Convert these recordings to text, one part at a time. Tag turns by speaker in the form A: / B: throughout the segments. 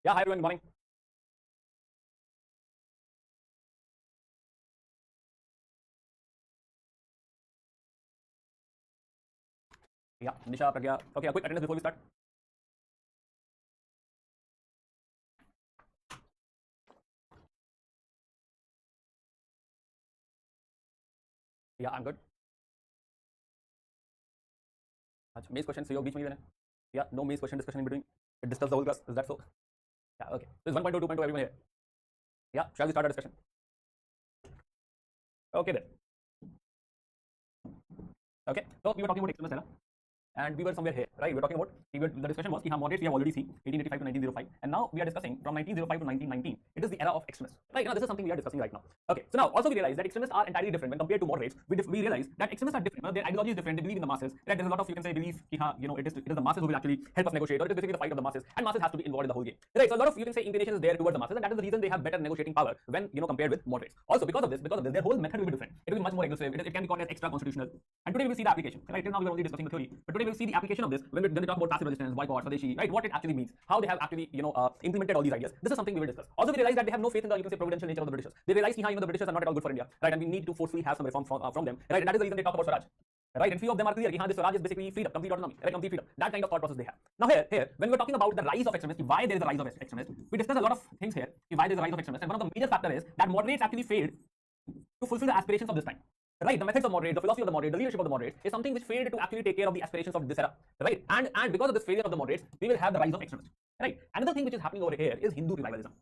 A: Yeah, hi everyone, good morning. Yeah, Nisha, Pragya. Okay, a quick attendance before we start. Yeah, I'm good. अच्छा, maze question सहयोग बीच में ही देना है. Yeah, no maze question discussion in between. It disturbs the whole class. Is that so? Yeah, okay. So it's 1.2, 2.2, everyone here. Yeah, shall we start our discussion? Okay then. Okay, so we were talking about extremis, है ना? And we were somewhere here, right? We were talking about the discussion was कि हाँ moderates we have already seen 1885 to 1905, and now we are discussing from 1905 to 1919. It is the era of extremists, right? Now this is something we are discussing right now. Okay, so now also we realize that extremists are entirely different when compared to moderates. We realize that extremists are different. Their ideology is different. They believe in the masses. Right? There's a lot of, you can say, belief कि हाँ, you know, it is the masses who will actually help us negotiate, or it is basically the fight of the masses, and masses has to be involved in the whole game, right? So a lot of, you can say, inclination is there towards the masses, and that is the reason they have better negotiating power when, you know, compared with moderates. Also because of this, their whole method will be different. It will be much more aggressive. It can be called as extra constitutional. And today we will see the application. Right? Till now we were only discussing the theory, but today we will see the application of this when they talk about passive resistance, boycott, Swadeshi, right? What it actually means, how they have actually, you know, implemented all these ideas. This is something we will discuss. Also, we realize that they have no faith in the, you can say, providential nature of the Britishers. They realize, you know, the Britishers are not at all good for India, right? And we need to forcefully have some reform from them, right? And that is the reason they talk about Swaraj, right? And few of them are clear, this Swaraj is basically freedom, complete autonomy, right? Complete freedom. That kind of thought process they have. Now here, when we're talking about the rise of extremists, why there is a rise of extremists, we discuss a lot of things here. Why there is a rise of extremists, and one of the major factor is that moderates actually failed to fulfill the aspirations of this time. Right, the methods of moderate, the philosophy of the moderate, the leadership of the moderates is something which failed to actually take care of the aspirations of this era. Right, and because of this failure of the moderates, we will have the rise of extremists. Right, another thing which is happening over here is Hindu revivalism.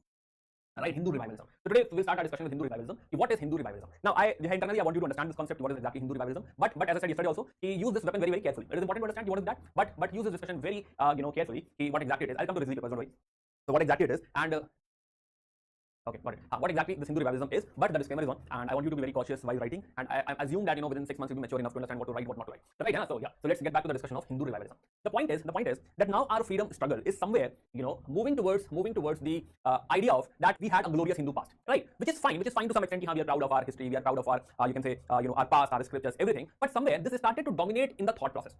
A: Right, Hindu revivalism. So today we'll start our discussion with Hindu revivalism. What is Hindu revivalism? Now, internally I want you to understand this concept. What is exactly Hindu revivalism? But as I said yesterday also, use this weapon very carefully. It is important to understand what is that. But use this discussion very carefully. What exactly it is? I'll come to this because don't worry. So what exactly it is and. Okay, got it. What exactly this Hindu revivalism is, but the disclaimer is one, and I want you to be very cautious while writing, and I assume that, you know, within 6 months you'll be mature enough to understand what to write, what not to write. Right? Yeah? So let's get back to the discussion of Hindu revivalism. The point is that now our freedom struggle is somewhere, you know, moving towards the idea of that we had a glorious Hindu past, right? Which is fine to some extent. We are proud of our history, we are proud of our you can say our past, our scriptures, everything. But somewhere this started to dominate in the thought process.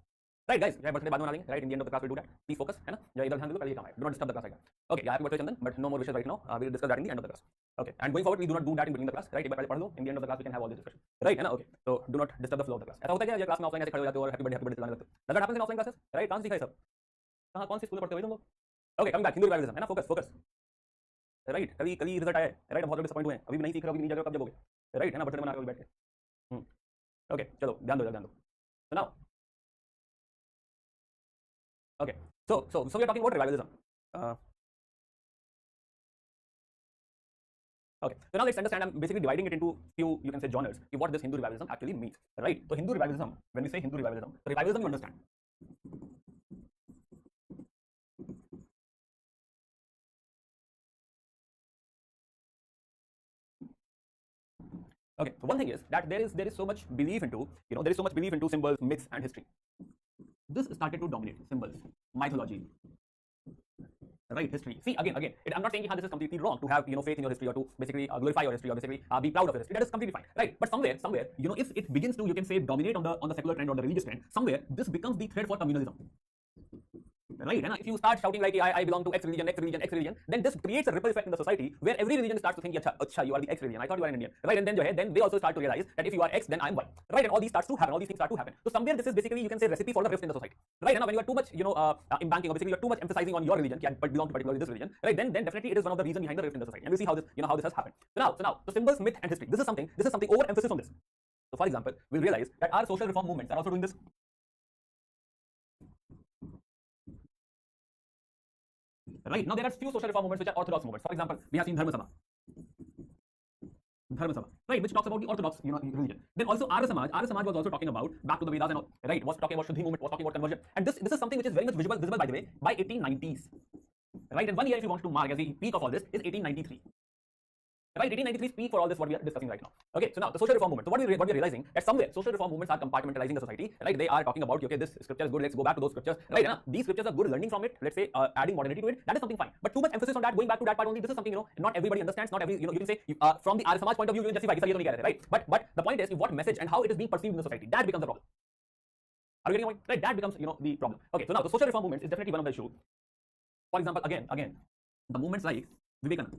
A: Right, guys, birthday बाद में मना right? In the end of the class we'll do that. Please focus, है ना? जो इधर ध्यान दो, कल ये काम है. Do not disturb the class again. Okay, happy birthday Chandan, but no more wishes right now. We'll discuss that in the end of the class. Okay, and going forward we do not do that in between the class, right? एक बार पहले पढ़ लो. In the end of the class we can have all this discussion. Right, है ना? Okay, so do not disturb the flow of the class. ऐसा होता है क्या class में ऑफलाइन ऐसे खड़े हो जाते हो और हैप्पी बर्थडे चिल्लाने लगते हो? Does that happen in offline classes? Right? कहाँ सीखा ये सब? कहाँ कौन सी स्कूल में पढ़ते हो तुम लोग? Okay, coming back, Hindu revivalism, है ना? Focus. Right, कल ही रिजल्ट आया है. Right, हम बहुत डिसअपॉइंट हुए हैं. अभी भी नहीं सीख रहे हो, अभी नहीं जाओगे, कब जाओगे? Right, है ना? बर्थडे मना के बैठ के. Okay, चलो ध्यान दो. So now. Okay, so we are talking about revivalism. Okay, so now let's understand. I'm basically dividing it into few, you can say, genres. What this Hindu revivalism actually means, right? So Hindu revivalism, when we say Hindu revivalism, revivalism you understand. Okay, so one thing is that there is so much belief into, you know, there is so much belief into symbols, myths, and history. This started to dominate symbols, mythology, right? History. See, again, I'm not saying this is completely wrong to have, you know, faith in your history or to basically glorify your history or basically be proud of your history. That is completely fine, right? But somewhere, you know, if it begins to, you can say, dominate on the secular trend or the religious trend, somewhere this becomes the thread for communalism. Right? And if you start shouting like I belong to X religion, then this creates a ripple effect in the society where every religion starts to think, acha, you are the X religion. I thought you are an Indian, right? And then they also start to realize that if you are X, then I am Y, right? And all these things start to happen. So somewhere this is basically, you can say, recipe for the rift in the society, right? And when you are too much, you know, embanking, or basically you are too much emphasizing on your religion, but belong to particularly this religion, right? Then definitely it is one of the reasons behind the rift in the society. And we see how this, you know, how this has happened. So now, symbols, myth, and history. This is something over emphasis on this. So for example, we'll realize that our social reform movements are also doing this. Right, now there are few social reform movements which are orthodox movements. For example, we have seen Dharma Sabha, right, which talks about the orthodox, you know, religion. Then also Arya Samaj was also talking about back to the Vedas and all, right? Was talking about Shuddhi movement, was talking about conversion. And this is something which is very much visible by the way by 1890s. Right, and one year if you want to mark as the peak of all this is 1893. Right, 1893 peak for all this what we are discussing right now. Okay, so now the social reform movement. So what we are realizing that somewhere social reform movements are compartmentalizing the society. Right, they are talking about, okay, this scripture is good, let's go back to those scriptures. Right, these scriptures are good, learning from it. Let's say adding modernity to it. That is something fine. But too much emphasis on that, going back to that part only. This is something, you know, not everybody understands. Not every, you know, you can say from the Arya Samaj point of view, you can justify this, right? But the point is what message and how it is being perceived in the society. That becomes the problem. Are you getting my point? Right, that becomes, you know, the problem. Okay, so now the social reform movement is definitely one of the issues. For example, again. the movements like Vivekananda,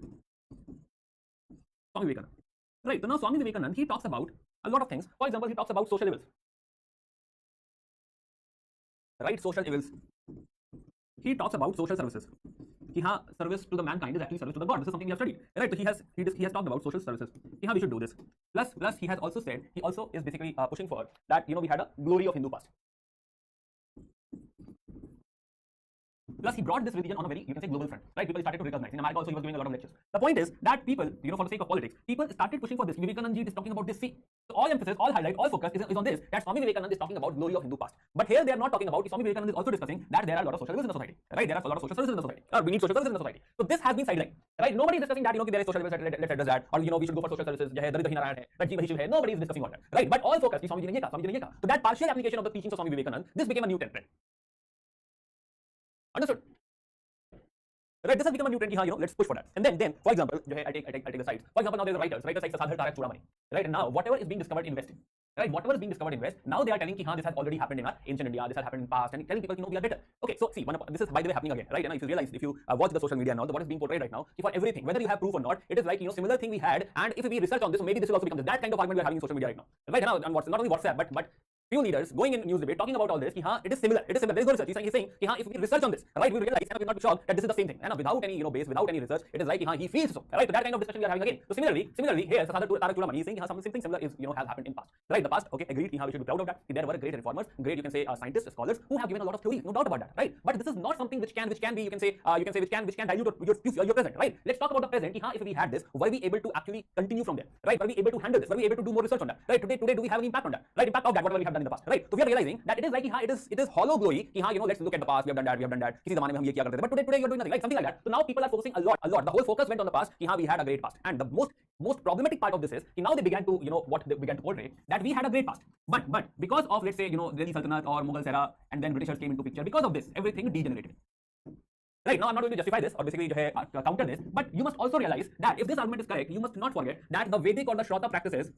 A: Swami Vivekananda. Right. So now Swami Vivekananda, he talks about a lot of things. For example, he talks about social evils. Right, social evils. He talks about social services. Service to the mankind is actually service to the God. This is something we have studied. Right. So he has talked about social services. We should do this. Plus he has also said, he also is basically pushing for that, we had a glory of Hindu past. Plus, he brought this religion on a very, global front, right? People started to recognize. In America also, he was giving a lot of lectures. The point is that people, for the sake of politics, people started pushing for this. Vivekananda ji is talking about this. See, so all emphasis, all highlight, all focus is on this, that Swami Vivekananda is talking about glory of Hindu past. But here they are not talking about, Swami Vivekananda is also discussing that there are a lot of social evils in the society, right? There are a lot of social services in the society, or we need social services in the society. So this has been sidelined, right? Nobody is discussing that, there is social services, let's address that, or, we should go for social services, nobody is discussing all that, right? But all focus is Swami ji ne ye kaha. So that partial application of the teachings of Swami Vivekananda, this became a new trend. Understood? Right, this has become a new trend. Let's push for that. And then, for example, I take the sides. For example, now there's writers like Sasadhar Tarak Chudamani. Right, and now whatever is being discovered in West, right, whatever is being discovered in West, now they are telling this has already happened in ancient India, this has happened in past, and telling people, we are better. Okay, so see, this is by the way happening again, right? And if you realize, if you watch the social media now, what is being portrayed right now, for everything, whether you have proof or not, it is like similar thing we had, and if we research on this, maybe this will also become this. That kind of argument we are having in social media right now. Right now, and not only WhatsApp, but few leaders going in news debate talking about all this, it is similar. It is similar. There is no research. He's saying, if we research on this, right, we realize and we will not be shocked that this is the same thing. And without any base, without any research, it is like he feels so. Right, so that kind of discussion we are having again. So similarly, here Sasadhar Tarak Chudamani is saying something similar is has happened in past. Right, the past. Okay, agreed. We should be proud of that. There were great reformers, great scientists, scholars who have given a lot of theories. No doubt about that. Right, but this is not something which can be which can dilute your present. Right. Let's talk about the present. If we had this, were we able to actually continue from there? Right, were we able to handle this? Were we able to do more research on that? Right, today do we have an impact on that? Right, impact of that whatever we have done in the past. Right, so we are realizing that it is like it is hollow glory. Let's look at the past. We have done that. Kisi zamane mein hum ye kiya karte the. But today you are doing nothing. Right, something like that. So now people are focusing a lot. The whole focus went on the past. We had a great past, and the most problematic part of this is now they began to what they began to portray that we had a great past. But because of, let's say, Delhi Sultanate or Mughal era, and then Britishers came into picture. Because of this, everything degenerated. Right, now I'm not going to justify this or basically counter this, but you must also realize that if this argument is correct, you must not forget that the Vedic or the Shrauta practices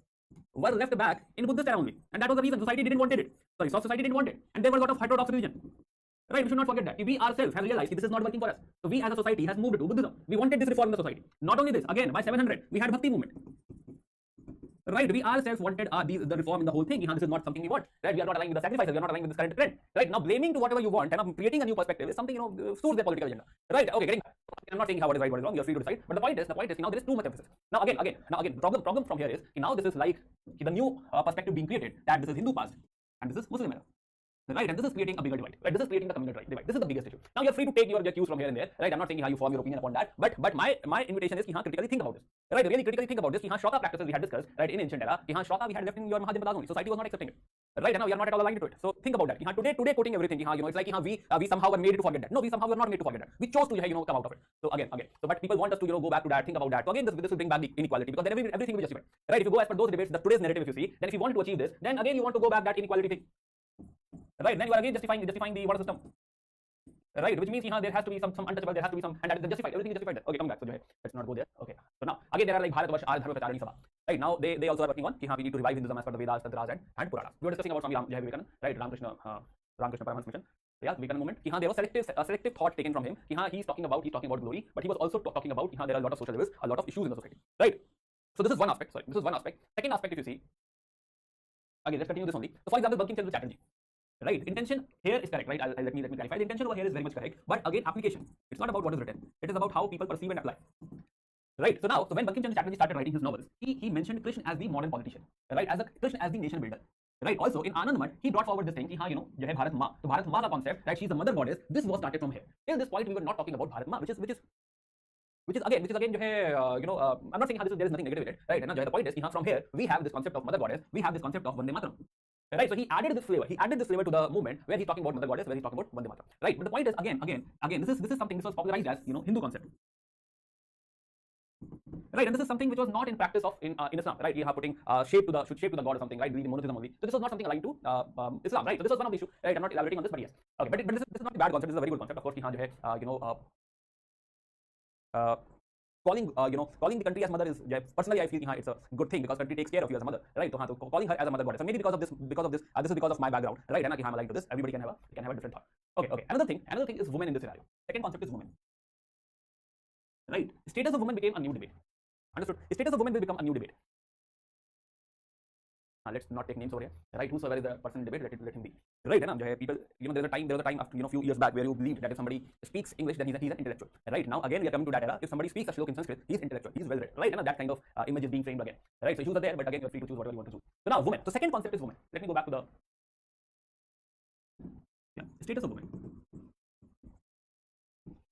A: were left back in Buddhist era only, and that was the reason society didn't want it. Society didn't want it, and there was a lot of heterodox religion. Right, we should not forget that. We ourselves have realized this is not working for us. So we as a society has moved to Buddhism. We wanted this reform in the society. Not only this, again by 700 we had Bhakti movement. Right, we ourselves wanted the reform in the whole thing. This is not something we want. Right, we are not aligned with the sacrifices. We are not aligned with this current trend. Right, now blaming to whatever you want and creating a new perspective is something suits their political agenda. Right, okay, getting back. I'm not saying what is right, what is wrong. You're free to decide. But the point is now there is too much emphasis. Now again, the problem from here is now this is like the new perspective being created that this is Hindu past and this is Muslim era. Right, and this is creating a bigger divide. Right, this is creating the communal divide. This is the biggest issue. Now you're free to take your cues from here and there. Right, I'm not saying how you form your opinion upon that, but my invitation is critically think about this. Right, really critically think about this. Shrauta practices we had discussed right in ancient era. Shrauta we had left in your Mahajan only. Society was not accepting it. Right, and now we are not at all aligned to it. So think about that. Today quoting everything. It's like we somehow were made to forget that. No, we somehow were not made to forget that. We chose to come out of it. So again. So but people want us to go back to that, think about that. So again, this will bring back the inequality because then everything will be justified. Right, if you go as per those debates, today's narrative, if you see, then if you want to achieve this, then again you want to go back that inequality thing. Right, then you are again justifying the water system. Right, which means there has to be some untouchable, there has to be some, and that is justified. Everything is justified there. Okay, come back. So let's not go there. Okay, so now again there are like Bharatvarsh Dharma Pracharani Sabha. Right, now they also are working on we need to revive Hinduism as per the Vedas, Tantras, and Puranas. We were discussing about Swami Vivekananda, right? Ramakrishna Paramahansa mission. Yeah, Vivekananda movement. There was selective thought taken from him. He's talking about glory, but he was also talking about there are a lot of social ills, a lot of issues in the society. Right. So this is one aspect. Sorry, this is one aspect. Second aspect, if you see, again let's continue this only. So for example, Bankim Chandra Chatterjee. Right, intention here is correct, right? Let me clarify. The intention over here is very much correct, but again, application. It's not about what is written. It is about how people perceive and apply. Right. So when Bankim Chandra Chatterjee started writing his novels, he mentioned Krishna as the modern politician, right? As Krishna as the nation builder. Right. Also in Anand Math, he brought forward this thing. Bharat Ma. So Bharat Ma ka concept, right? She's the mother goddess. This was started from here. Till this point, we were not talking about Bharat Ma, which is again, I'm not saying there is nothing negative in it, right? And the point is, from here we have this concept of mother goddess. We have this concept of Vande Mataram. Right, so he added this flavor. to the movement where he's talking about mother goddess, where he's talking about Vande Mataram. Right, but the point is again, this is something this was popularized as Hindu concept. Right, and this is something which was not in practice of in Islam. Right, we are putting shape to the god or something. Right, believe in monotheism only. So this was not something aligned to Islam. Right, so this was one of the issues. Right, I'm not elaborating on this, but yes. Okay, but this is not a bad concept. This is a very good concept. Of course, calling the country as mother is personally I feel it's a good thing because country takes care of you as a mother, right? So calling her as a mother goddess. So maybe because of this this is because of my background, right? And I'm aligned to this. Everybody can have a different thought. Okay. Another thing is women in this scenario. Second concept is women. right? Status of women became a new debate. Understood? Status of women will become a new debate. Let's not take names over here, right? Whosoever is the person in debate, let him be, right? And people, there was a time after few years back where you believed that if somebody speaks English, then he's an intellectual, right? Now again we are coming to that era. If somebody speaks a shlok in Sanskrit, he's intellectual, he's well read, right? And that kind of image is being framed again, right? So issues are there, but again you're free to choose whatever you want to choose. So now women. So second concept is women. Let me go back to the status of women.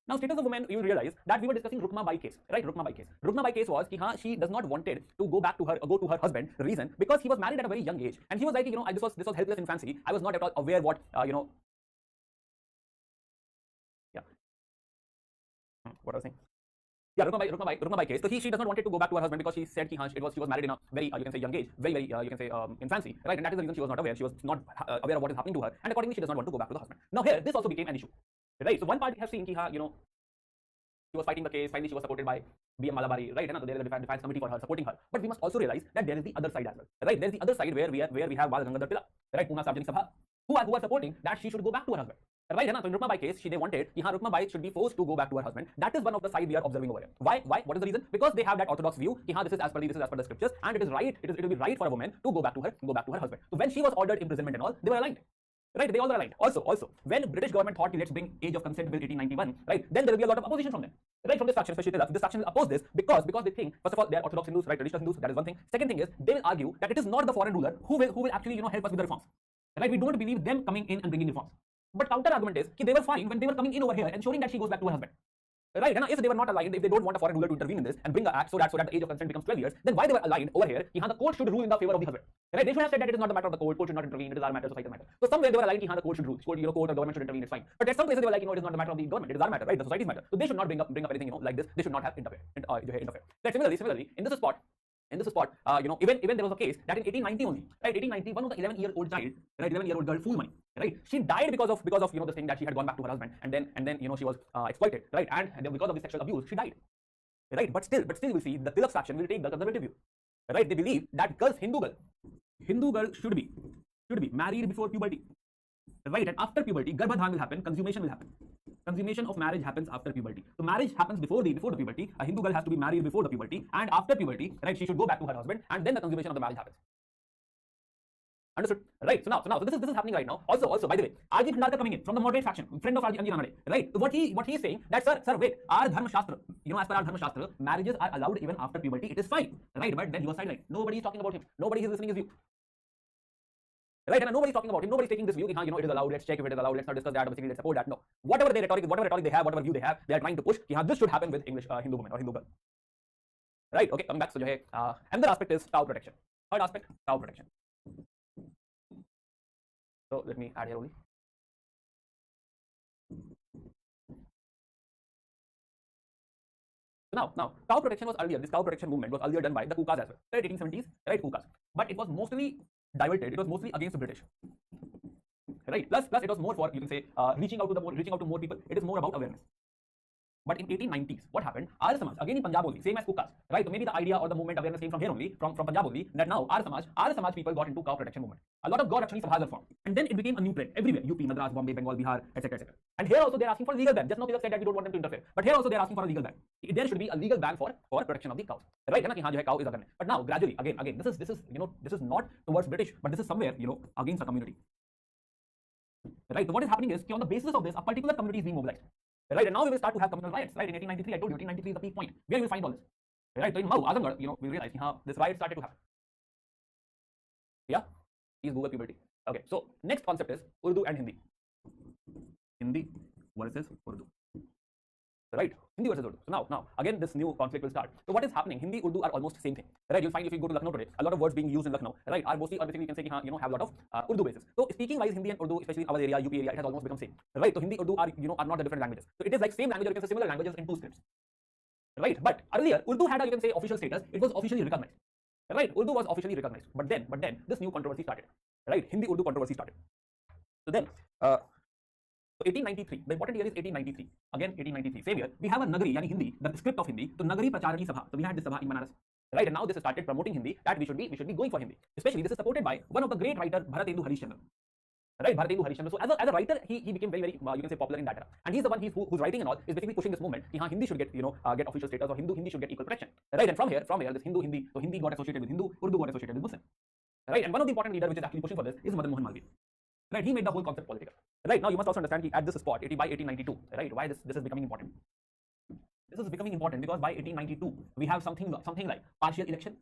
A: Now, status of women, you will realize that we were discussing Rukma Bai case, right? Rukma Bai case. Rukma Bai case was that she does not wanted to go back to her husband. Reason, because he was married at a very young age, and he was like, this was helpless infancy. I was not at all aware what what I was saying. Yeah, Rukma Bai case. So she does not wanted to go back to her husband because she said she was married in a very you can say young age, very infancy, right? And that is the reason she was not aware. She was not aware of what is happening to her, and accordingly she does not want to go back to the husband. Now here, this also became an issue. Right, so one party has seen she was fighting the case. Finally, she was supported by B.M. Malabari, right? And so there is a defense committee for her, supporting her. But we must also realize that there is the other side as well, right? There is the other side where we have Bal Gangadhar Tilak, right? Pune Sarvajanik Sabha, who are supporting that she should go back to her husband, right? And so in Rukma Bai case, they wanted Rukma Bai should be forced to go back to her husband. That is one of the side we are observing over here. Why? What is the reason? Because they have that orthodox view. This is as per the scriptures, and it is right. It will be right for a woman to go back to her husband. So when she was ordered imprisonment and all, they were aligned. Right, they all were aligned. Also, when British government thought let's bring age of consent bill 1891, right, then there will be a lot of opposition from them, right, from this faction, especially this faction will oppose this because they think, first of all, they are Orthodox Hindus, right, traditional Hindus. That is one thing. Second thing is they will argue that it is not the foreign ruler who will actually help us with the reforms, right? We don't believe them coming in and bringing reforms. But counter argument is they were fine when they were coming in over here, ensuring that she goes back to her husband. Right, and if they were not aligned, if they don't want a foreign ruler to intervene in this and bring an act so that the age of consent becomes 12 years, then why they were aligned over here? The court should rule in the favor of the husband. Right? They should have said that it is not the matter of the court should not intervene, it is our matter, societal matter. So somewhere they were aligned, the court should rule, court or government should intervene, it's fine. But at some places they were like, it is not the matter of the government, it is our matter, right? The society's matter. So they should not bring up anything, like this. They should not have interfered. Right? Similarly, in this spot, even there was a case that in 1890 only, right? 1890, one of the 11-year-old child, right, 11-year-old girl, Fool Money, right? She died because of the thing that she had gone back to her husband, and then she was exploited, right? And because of the sexual abuse, she died, right? But still, we see the Tilak faction will take the conservative view, right? They believe that Hindu girl should be married before puberty, right? And after puberty, Garbhadhan will happen, consummation will happen. Consummation of marriage happens after puberty. So marriage happens before the puberty. A Hindu girl has to be married before the puberty, and after puberty, right, she should go back to her husband, and then the consummation of the marriage happens. Understood? Right. So this is happening right now. Also, by the way, R.G. Bhandarkar coming in from the moderate faction, friend of R.G. Ranade, right? So what he is saying that sir, wait, our Dharma Shastra, as per our Dharma Shastra, marriages are allowed even after puberty. It is fine, right? But then he was sidelined. Nobody is talking about him. Nobody is listening his view. Right, and nobody's talking about him. Nobody's taking this view. It is allowed. Let's check if it is allowed. Let's not discuss that. Basically, let's support that. No, whatever rhetoric they have, whatever view they have, they are trying to push. This should happen with English Hindu woman or Hindu girl. Right. Okay. Coming back. So, another aspect is cow protection. Third aspect, cow protection. So let me add here only. Now, cow protection was earlier. This cow protection movement was earlier done by the Kukas as well, right? 1870s, right? Kukas, but it was mostly diverted. It was mostly against the British, right? Plus it was more for reaching out to more people. It is more about awareness. But in 1890s, what happened? Arya Samaj, again in Punjab only, same as Kukas, right? So maybe the idea or the movement awareness came from here only, from Punjab only, that now Arya Samaj people got into cow protection movement. A lot of God actually Sabhas are formed. And then it became a new trend everywhere, UP, Madras, Bombay, Bengal, Bihar, etc. And here also they're asking for a legal ban. Just now they said that we don't want them to interfere. But here also they're asking for a legal ban. There should be a legal ban for protection of the cows. Right? Cow is again. But now gradually, again, this is not towards British, but this is somewhere, against the community. Right? So what is happening is on the basis of this, a particular community is being mobilized. Right, and now we will start to have communal riots. Right, in 1893, I told you, 1893 is the peak point where you will find all this. Right, so in Mau, Azamgarh, we realized this riot started to happen. Yeah, please Google puberty. Okay, so next concept is Urdu and Hindi. Hindi versus Urdu. Right, Hindi versus Urdu. So now again this new conflict will start. So what is happening? Hindi, Urdu are almost the same thing. Right, you'll find if you go to Lucknow today, a lot of words being used in Lucknow, right, are mostly, or basically you can say, have a lot of Urdu basis. So speaking wise, Hindi and Urdu, especially in our area, UP area, it has almost become same. Right, so Hindi, Urdu are not the different languages. So it is like same language, or you can say similar languages in two scripts. Right, but earlier Urdu had you can say official status. It was officially recognized. Right, Urdu was officially recognized. But then this new controversy started. Right, Hindi Urdu controversy started. So then. So 1893, the important year is 1893. Again, 1893, same year, we have a Nagari, yani Hindi, the script of Hindi, so Nagari Pracharani Sabha. So we had this Sabha in Banaras. Right, and now this has started promoting Hindi, that we should be going for Hindi. Especially this is supported by one of the great writer, Bharatendu Harishchandra. right? Bharatendra Harishchandra. So as a writer, he became very you can say popular in that era, and he's the one who's writing and all is basically pushing this movement. Ki, Hindi should get get official status, or Hindi should get equal protection, right? And from here this Hindi, so Hindi got associated with Hindu, Urdu got associated with Muslim, right? And one of the important leaders which is actually pushing for this is Madan Mohan Malviya. Right, he made the whole concept political. Right, now you must also understand at this spot, by 1892, right, why this is becoming important. This is becoming important because by 1892 we have something like partial election.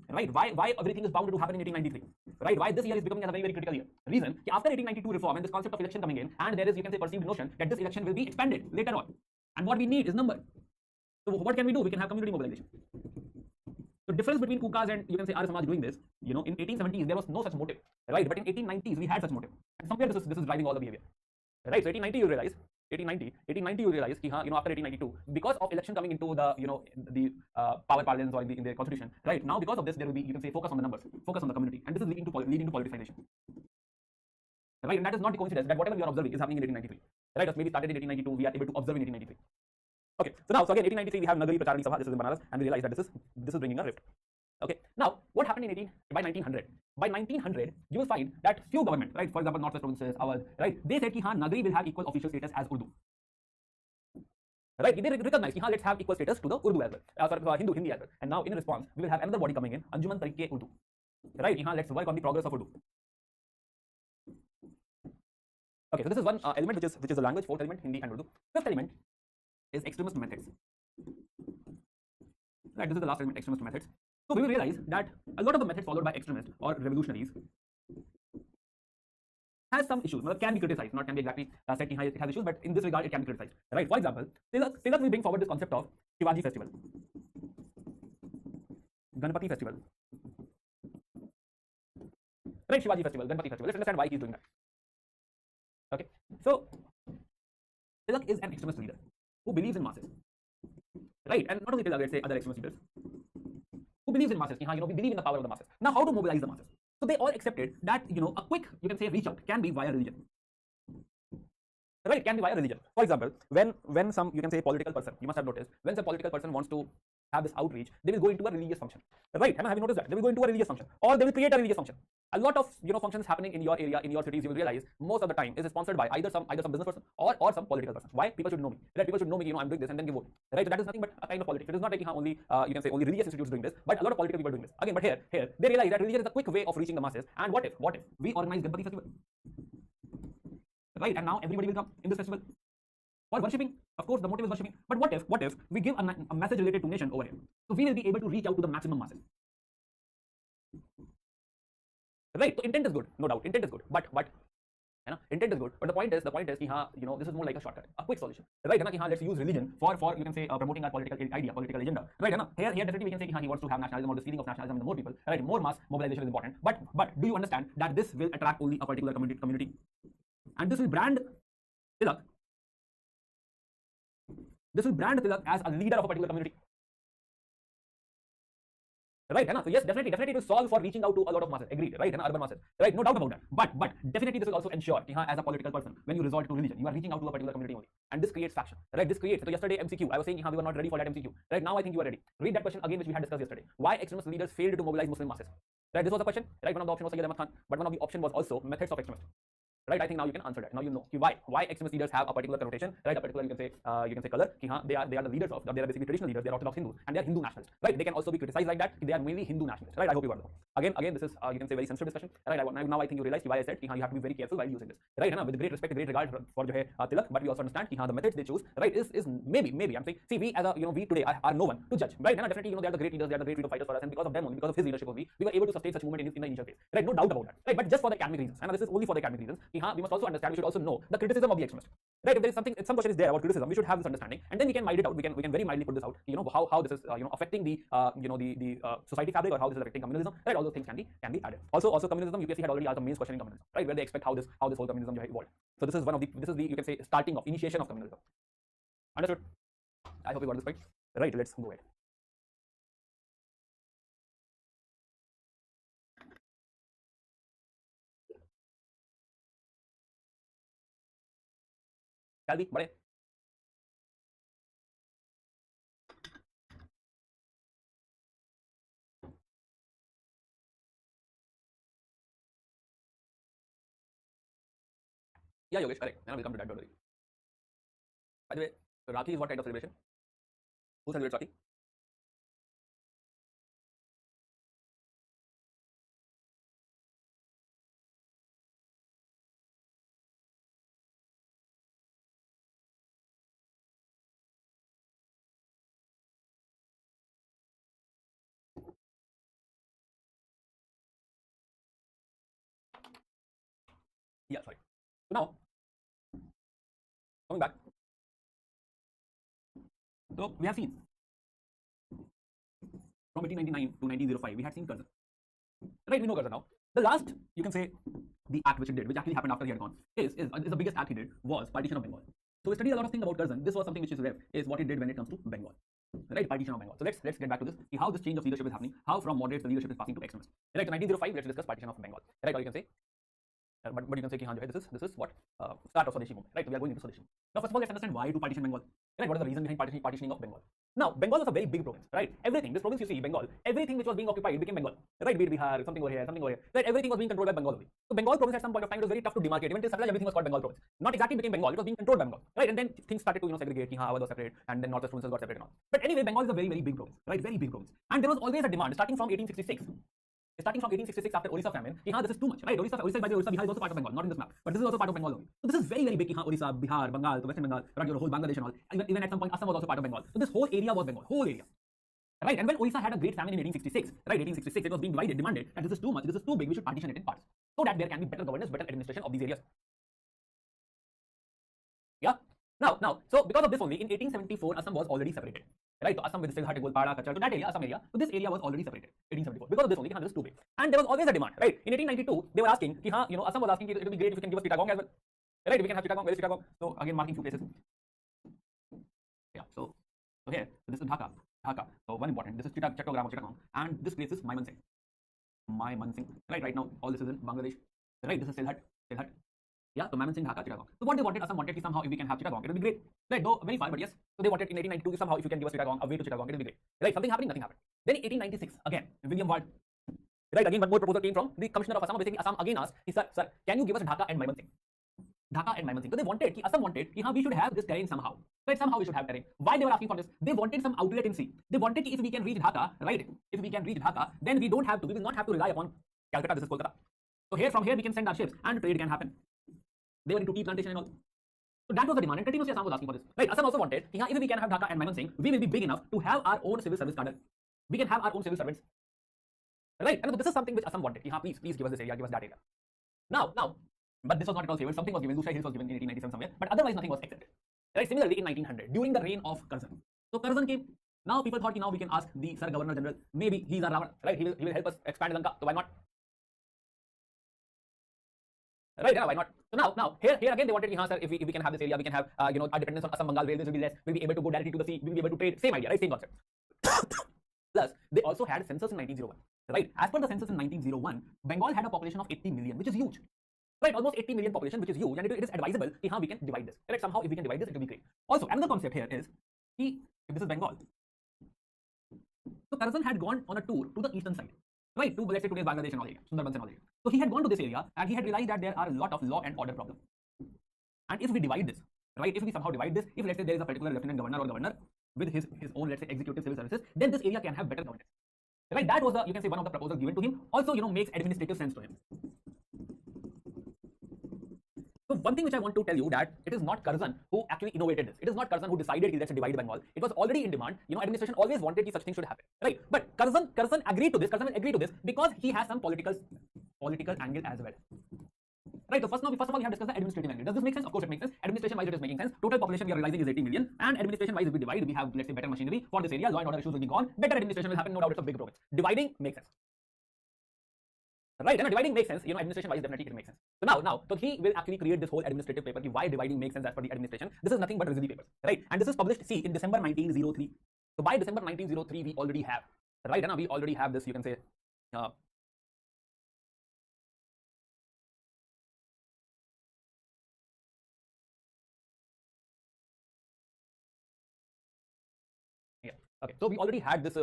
A: Right, why everything is bound to happen in 1893? Right, why this year is becoming a very critical year? Reason, after 1892 reform and this concept of election coming in, and there is, you can say, perceived notion that this election will be expanded later on, and what we need is number. So what can we do? We can have community mobilization. The difference between Kukas and, you can say, Arya Samaj doing this, in 1870s there was no such motive, right? But in 1890s we had such motive, and somewhere this is driving all the behavior, right? So 1890 you realize, 1890 you realize, after 1892, because of election coming into the the power parlance or in the constitution, right? Now because of this there will be, you can say, focus on the numbers, focus on the community, and this is leading to politicization, right? And that is not the coincidence that whatever we are observing is happening in 1893, right? Or maybe started in 1892, we are able to observe in 1893. Okay, so again 1893 we have Nagari Pracharani Sabha, this is in Banaras, and we realize that this is bringing a rift. Okay, now what happened by 1900? By 1900 you will find that few government, right, for example Northwest provinces, ours, right, they said ki Nagari will have equal official status as Urdu. Right, they recognize let's have equal status to the Urdu as well, Hindi as well. And now in response we will have another body coming in, Anjuman Tariq-e-Urdu, right? Let's work on the progress of Urdu. Okay, so this is one element which is the language. Fourth element, Hindi and Urdu. Fifth element is extremist methods. Right, this is the last element, extremist methods. So we will realize that a lot of the methods followed by extremists or revolutionaries has some issues, can be criticized, not can be exactly said it has issues, but in this regard it can be criticized. Right, for example, Tilak will bring forward this concept of Shivaji festival, Ganpati festival. Right, Shivaji festival, Ganpati festival. Let's understand why he is doing that. Okay, so Tilak is an extremist leader who believes in masses, right? And not only Tilak, let's say other extremist leaders who believes in masses. We believe in the power of the masses. Now, how to mobilize the masses? So they all accepted that a quick, you can say, reach out can be via religion, right? It can be via religion. For example, when some, you can say, political person, you must have noticed, when some political person wants to have this outreach, they will go into a religious function, right? Have you noticed that? They will go into a religious function, or they will create a religious function. A lot of functions happening in your area, in your cities, you will realize most of the time is sponsored by either some business person or some political person. Why? People should know me, right? People should know me, I'm doing this, and then give vote, right? So that is nothing but a kind of politics. It is not like only you can say only religious institutes doing this, but a lot of political people doing this. Again, but here they realize that religion is a quick way of reaching the masses. And what if we organize Ganpati festival, right? And now everybody will come in this festival for worshipping. Of course, the motive is worshipping. But what if we give a message related to nation over here? So we will be able to reach out to the maximum masses. Right, so intent is good, no doubt. Intent is good, but intent is good. But the point is, this is more like a shortcut, a quick solution, right? Let's use religion for you can say promoting our political idea, political agenda, right? Here definitely we can say he wants to have nationalism, or this feeling of nationalism in the more people, right? More mass mobilization is important. But do you understand that this will attract only a particular community, and this will brand Tilak. This will brand Tilak as a leader of a particular community. Right, so yes, definitely to solve for reaching out to a lot of masses. Agreed, right? Urban masses, right? No doubt about that. But definitely this will also ensure, as a political person, when you resort to religion, you are reaching out to a particular community only, and this creates faction, right? This creates. So yesterday MCQ, I was saying, we were not ready for that MCQ, right? Now I think you are ready. Read that question again, which we had discussed yesterday. Why extremist leaders failed to mobilize Muslim masses? Right, this was the question, right? One of the options was Sayyid Ahmad Khan, but one of the option was also methods of extremists. Right, I think now you can answer that. Now you know why extremist leaders have a particular connotation, right? A particular, you can say color. They are the leaders of. They are basically traditional leaders. They are Orthodox Hindus, and they are Hindu nationalists, right? They can also be criticized like that. They are mainly Hindu nationalists, right? I hope you got that. Again, this is you can say very sensitive discussion, right? Now I think you realize why I said you have to be very careful while using this, right? With great respect, great regard for Tilak, but we also understand the methods they choose, right? Is maybe I'm saying, see, we as a we today are no one to judge, right? Definitely they are the great leaders, they are the great freedom fighters for us, and because of them only, because of his leadership only, we were able to sustain such movement in the initial phase, right? No doubt about that, right? But just for the academic reasons, and this is only for the academic reasons, we must also understand. We should also know the criticism of the extremist, right? If there is some question is there about criticism, we should have this understanding, and then we can mide it out. We can very mildly put this out. How this is affecting the the society fabric, or how this is affecting communalism, right? All those things can be added. Also communism, UPSC had already asked the main question in communism, right? Where they expect how this whole communism evolved. So this is the you can say starting of initiation of communism. Understood? I hope you got this point. Right? Let's go ahead. Shall we? Bye. Yeah, Yogesh, correct. And we'll come to that, don't worry. By the way, Rakhi is what kind of celebration? Who celebrates Rakhi? Yeah, sorry. So now, coming back, so we have seen from 1899 to 1905, we had seen Curzon. Right, we know Curzon now. The last, you can say, the act which it did, which actually happened after he had gone, is the biggest act he did, was partition of Bengal. So we studied a lot of things about Curzon. This was something which is rare, is what he did when it comes to Bengal. Right, partition of Bengal. So let's get back to this. See how this change of leadership is happening, how from moderates the leadership is passing to extremists. Right, so 1905, let's discuss partition of Bengal. Right, or you can say but you can say कि this is what start of Swadeshi movement, right? So we are going into Swadeshi. Now, first of all, let's understand why to partition Bengal. Right? What is the reason behind partitioning of Bengal? Now, Bengal was a very big province, right? Everything, this province you see, Bengal, everything which was being occupied became Bengal, right? Be it Bihar, something over here, right? Everything was being controlled by Bengal only. So Bengal province at some point of time it was very tough to demarcate. Even till Satraj, everything was called Bengal province. Not exactly became Bengal, it was being controlled by Bengal, right? And then things started to segregate. Ki, Awadh was separate, and then northwest provinces got separate and all. But anyway, Bengal is a very big province, right? Very big province, and there was always a demand starting from 1866. Starting from 1866 after Orissa famine, this is too much, right? Orissa, by the way, Orissa, Bihar is also part of Bengal, not in this map, but this is also part of Bengal only. So this is very big. Orissa, Bihar, Bengal, to Western Bengal, right? Your whole Bangladesh and all. Even at some point, Assam was also part of Bengal. So this whole area was Bengal, whole area. Right? And when Orissa had a great famine in 1866, right? 1866, it was being divided, demanded that this is too much, this is too big, we should partition it in parts, so that there can be better governance, better administration of these areas. Yeah. Now, so because of this only, in 1874, Assam was already separated. Right, so Assam with Silhat, Golpada, Kachar, so that area, Assam area, so this area was already separated. 1874. Because of this only, this is too big. And there was always a demand, right? In 1892, they were asking, Assam was asking, it would be great if you can give us Chittagong as well. Right, we can have Chittagong. Where is Chittagong? So again, marking few places. Yeah, so here, so this is Dhaka. So one important, this is Chattogram of Chittagong, and this place is Mymensingh. Right now, all this is in Bangladesh. Right, this is Silhat. Yeah, so Mymensingh, Dhaka, Chittagong. So what they wanted, Assam wanted somehow if we can have Chittagong, it would be great. Right, though very far, but yes. So they wanted in 1892 somehow if you can give us Chittagong, a way to Chittagong, it would be great. Right, something happening, nothing happened. Then in 1896, again, William Ward. Right, again one more proposal came from the Commissioner of Assam. Basically, Assam again asked, sir, can you give us Dhaka and Mymensingh? So they wanted, Assam wanted, we should have this terrain somehow. Right, somehow we should have terrain. Why they were asking for this? They wanted some outlet in sea. They wanted if we can reach Dhaka, right? If we can reach Dhaka, then we will not have to rely upon Calcutta. This is Kolkata. So from here we can send our ships and trade can happen. They were into tea plantation and all. So that was the demand, and continuously Assam was asking for this. Right, Assam also wanted, if we can have Dhaka and Mymensingh, we will be big enough to have our own civil service cadre. We can have our own civil servants. Right, and this is something which Assam wanted. Please give us this area, give us that area. Now, but this was not at all favored. Something was given. Lushai Hills was given in 1897 somewhere, but otherwise nothing was accepted. Right, similarly in 1900, during the reign of Curzon. So Curzon came. Now people thought, now we can ask the Sir Governor General. Maybe he's our Ravana. Right, he will help us expand Lanka. So why not? Right, yeah, why not? So now here again they wanted, sir, if we can have this area, we can have our dependence on Assam, Bengal railways will be less. We'll be able to go directly to the sea. We'll be able to trade. Same idea, right? Same concept. Plus, they also had census in 1901. Right, as per the census in 1901, Bengal had a population of 80 million, which is huge. Right, almost 80 million population, which is huge, and it is advisable that we can divide this. Right, somehow if we can divide this, it will be great. Also, another concept here is, if this is Bengal, so Curzon had gone on a tour to the eastern side. Right, to let's say today's Bangladesh and all area, Sundarbans and all area. So he had gone to this area and he had realized that there are a lot of law and order problems. And if we divide this, right, if we somehow divide this, if let's say there is a particular lieutenant governor or governor with his own, let's say, executive civil services, then this area can have better governance. Right, that was you can say one of the proposals given to him. Also, makes administrative sense to him. So one thing which I want to tell you that it is not Curzon who actually innovated this. It is not Curzon who decided let's divide Bengal. It was already in demand. Administration always wanted such things should happen, right? But Curzon agreed to this. Curzon agreed to this because he has some political angle as well. Right. So first of all, we have discussed the administrative angle. Does this make sense? Of course, it makes sense. Administration wise, it is making sense. Total population we are realizing is 80 million, and administration wise, if we divide, we have let's say better machinery for this area. Law and order issues will be gone. Better administration will happen. No doubt, it's a big province. Dividing makes sense. Right, and dividing makes sense, administration wise definitely it makes sense. So so he will actually create this whole administrative paper, why dividing makes sense as per the administration. This is nothing but Risley papers, right? And this is published, in December 1903. So by December 1903, we already have, right? And we already have this, you can say, yeah. Okay, so we already had this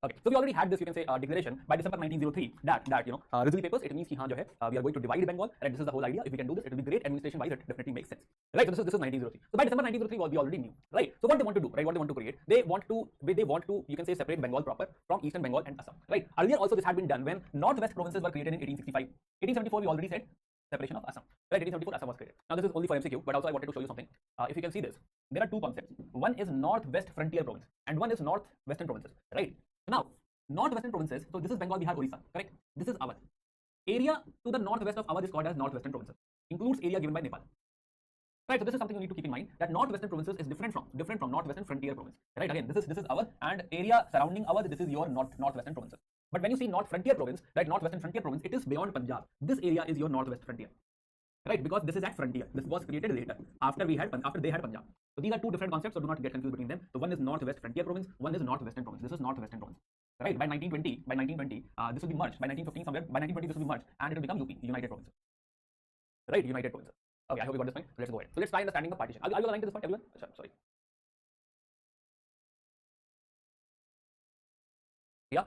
A: Okay, so we already had this, you can say, declaration by December 1903 that Rizvi papers, it means ki haan jo hai, we are going to divide Bengal, and this is the whole idea. If we can do this, it will be great. Administration wise, it definitely makes sense, right? So this is 1903. So by December 1903, we already knew, right? So what they want to do, right? What they want to create, they want to you can say separate Bengal proper from Eastern Bengal and Assam, right? Earlier also this had been done when Northwest provinces were created in 1865. 1874 we already said separation of Assam, right? 1874 Assam was created. Now this is only for MCQ, but also I wanted to show you something. If you can see this, there are two concepts. One is Northwest Frontier Province and one is Northwestern Provinces, right? Now Northwestern Provinces, so this is Bengal, Bihar, Orissa, correct? This is our area to the northwest of our is called as Northwestern Provinces, includes area given by Nepal. Right, so this is something you need to keep in mind, that Northwestern Provinces is different from Northwestern Frontier Province. Right, again, this is our, and area surrounding our, this is your Northwestern Provinces. But when you see North Frontier Province, right, Northwestern Frontier Province, it is beyond Punjab. This area is your Northwest Frontier. Right, because this is at frontier. This was created later after they had Punjab. So these are two different concepts, so do not get confused between them. So one is Northwest Frontier Province, one is Northwestern Province. This is Northwestern Province. Right, by 1920, this will be merged. By 1915 somewhere, by 1920 this will be merged, and it will become UP, United Provinces. Right, United Provinces. Okay, I hope you got this point. So let's go ahead. So let's try understanding the partition. Are you aligned to this point, everyone? Sorry. Yeah.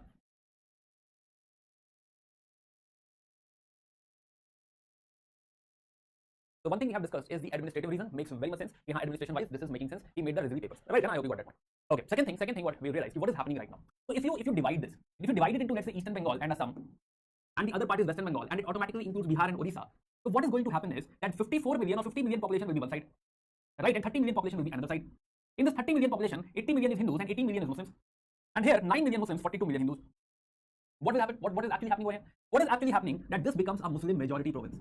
A: So one thing we have discussed is the administrative reason. Makes very much sense. Administration wise, this is making sense. He made the Rizvi papers. Right, and I hope you got that point. Okay. Second thing, what we realized, what is happening right now. So if you divide this, if you divide it into, let's say, Eastern Bengal and Assam, and the other part is Western Bengal, and it automatically includes Bihar and Orissa. So what is going to happen is that 54 million or 50 million population will be one side, right, and 30 million population will be another side. In this 30 million population, 80 million is Hindus and 18 million is Muslims, and here 9 million Muslims, 42 million Hindus. What will happen? What is actually happening over here? What is actually happening, that this becomes a Muslim majority province.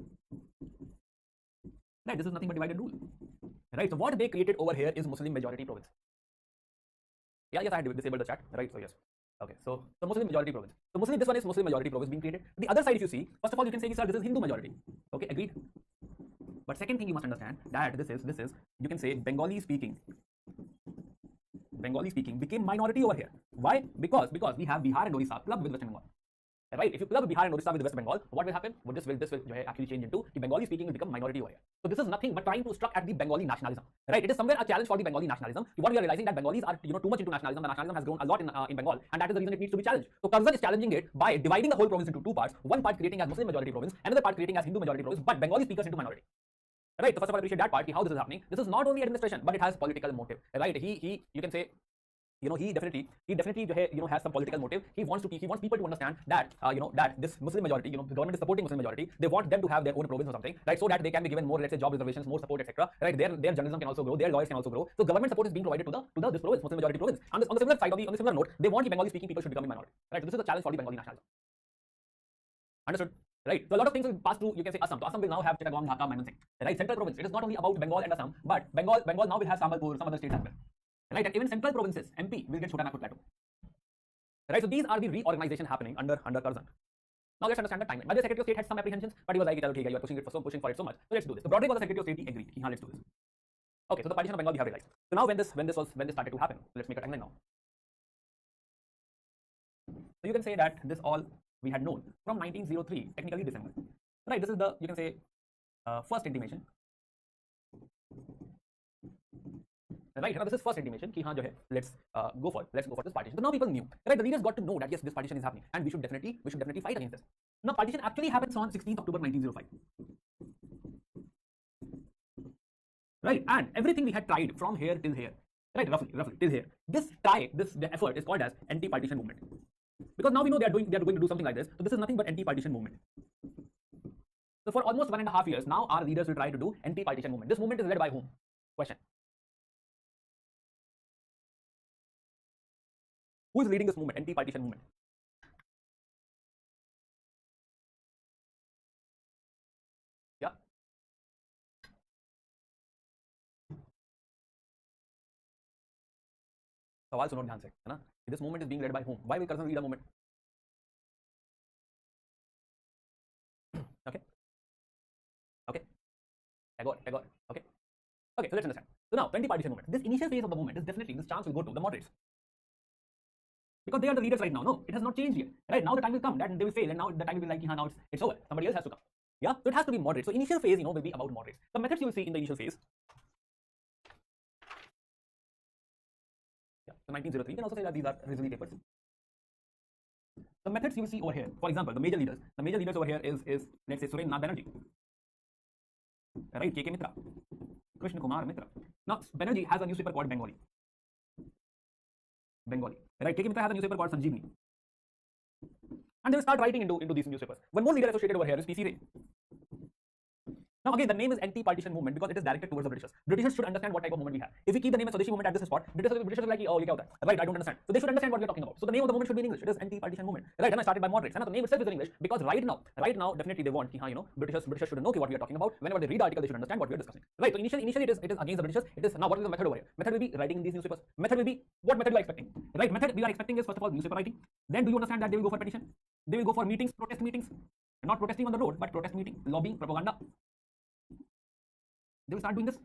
A: Right, this is nothing but divide and rule. Right, so what they created over here is Muslim majority province. Yeah, yes, I had disabled the chat. Right, so yes. Okay, so the Muslim majority province. So this one is Muslim majority province being created. The other side, if you see, first of all, you can say, sir, this is Hindu majority. Okay, agreed. But second thing you must understand, that this is you can say Bengali speaking became minority over here. Why? Because we have Bihar and Orissa clubbed with West Bengal. Right? If you club Bihar and Orissa with West Bengal, what will happen? This will actually change into the Bengali speaking will become minority over here. So this is nothing but trying to struck at the Bengali nationalism. Right? It is somewhere a challenge for the Bengali nationalism. What we are realizing, that Bengalis are too much into nationalism. The nationalism has grown a lot in Bengal, and that is the reason it needs to be challenged. So Curzon is challenging it by dividing the whole province into two parts. One part creating as Muslim majority province, another part creating as Hindu majority province, but Bengali speakers into minority. Right? So first of all, appreciate that part. How this is happening. This is not only administration, but it has political motive. Right? He you can say, he definitely has some political motive. He wants people to understand that that this Muslim majority, the government is supporting Muslim majority. They want them to have their own province or something, right? So that they can be given more, let's say, job reservations, more support, etc. Right? Their journalism can also grow, their lawyers can also grow. So government support is being provided to this province, Muslim majority province. On the similar side, on the similar note, they want the Bengali speaking people should become a minority. Right? So this is a challenge for the Bengali nationalism. Understood? Right. So a lot of things will pass through, you can say, Assam. So Assam will now have Chittagong, Dhaka, Mymensingh. Right? Central province. It is not only about Bengal and Assam, but Bengal now will have Sambalpur, some other states as well. Right? And even central provinces, MP, will get Chota Nagpur Plateau. Right? So these are the reorganization happening under Curzon. Now let's understand the timeline. But the Secretary of State had some apprehensions, but he was like, okay, you are pushing for it so much. So let's do this. So Broderick was the Secretary of State. He agreed. Let's do this. Okay. So the partition of Bengal we have realized. So now when this started to happen, let's make a timeline now. So you can say that this all we had known from 1903, technically December. Right? This is the, you can say, first intimation. Right, now this is first intimation ki haan jo hai, let's go for this partition. So now people knew, right? The leaders got to know that yes, this partition is happening, and we should definitely fight against this. Now partition actually happens on 16th October 1905. Right, and everything we had tried from here till here, right, roughly till here, this effort is called as anti-partition movement, because now we know they are going to do something like this. So this is nothing but anti-partition movement. So for almost 1.5 years now, our leaders will try to do anti-partition movement. This movement is led by whom? Question. Who is leading this movement, anti-partition movement? Yeah. सवाल सुनो ध्यान से, है ना? This movement is being led by whom? Why will Curzon lead a movement? Okay. Tagore. Okay. So let's understand. So now, anti-partition movement. This initial phase of the movement is definitely, this chance will go to the moderates, because they are the leaders right now. No, it has not changed yet. Right now, the time will come that they will fail, and now the time will be like, now it's over. Somebody else has to come. Yeah, so it has to be moderate. So initial phase, will be about moderates. The methods you will see in the initial phase. Yeah, so 1903. You can also say that these are Rizvi papers. the methods you will see over here, for example, the major leaders over here is let's say Surendranath Banerjee, right? KK Mitra, Krishna Kumar Mitra. Now Banerjee has a newspaper called Bengali, right? KK Mitra has a newspaper called Sanjeevani, and they will start writing into these newspapers. One more leader associated over here is PC Ray. Now again, the name is anti-partition movement because it is directed towards the Britishers. Britishers should understand what type of movement we have. If we keep the name as Swadeshi movement at this spot, Britishers are like, oh, ye kya hota hai? Right? I don't understand. So they should understand what we are talking about. So the name of the movement should be in English. It is anti-partition movement. Right? And I started by moderates. And the name itself is in English because right now, definitely they want, Britishers should know what we are talking about. Whenever they read the article, they should understand what we are discussing. Right? So initially it is against the Britishers. It is now what is the method over here? Method will be writing in these newspapers. Method will be what method you are expecting? Right? Method we are expecting is first of all newspaper writing. Then do you understand that they will go for petition? They will go for meetings, protest meetings, not protesting on the road, but protest meeting, lobbying, propaganda. They will start doing this.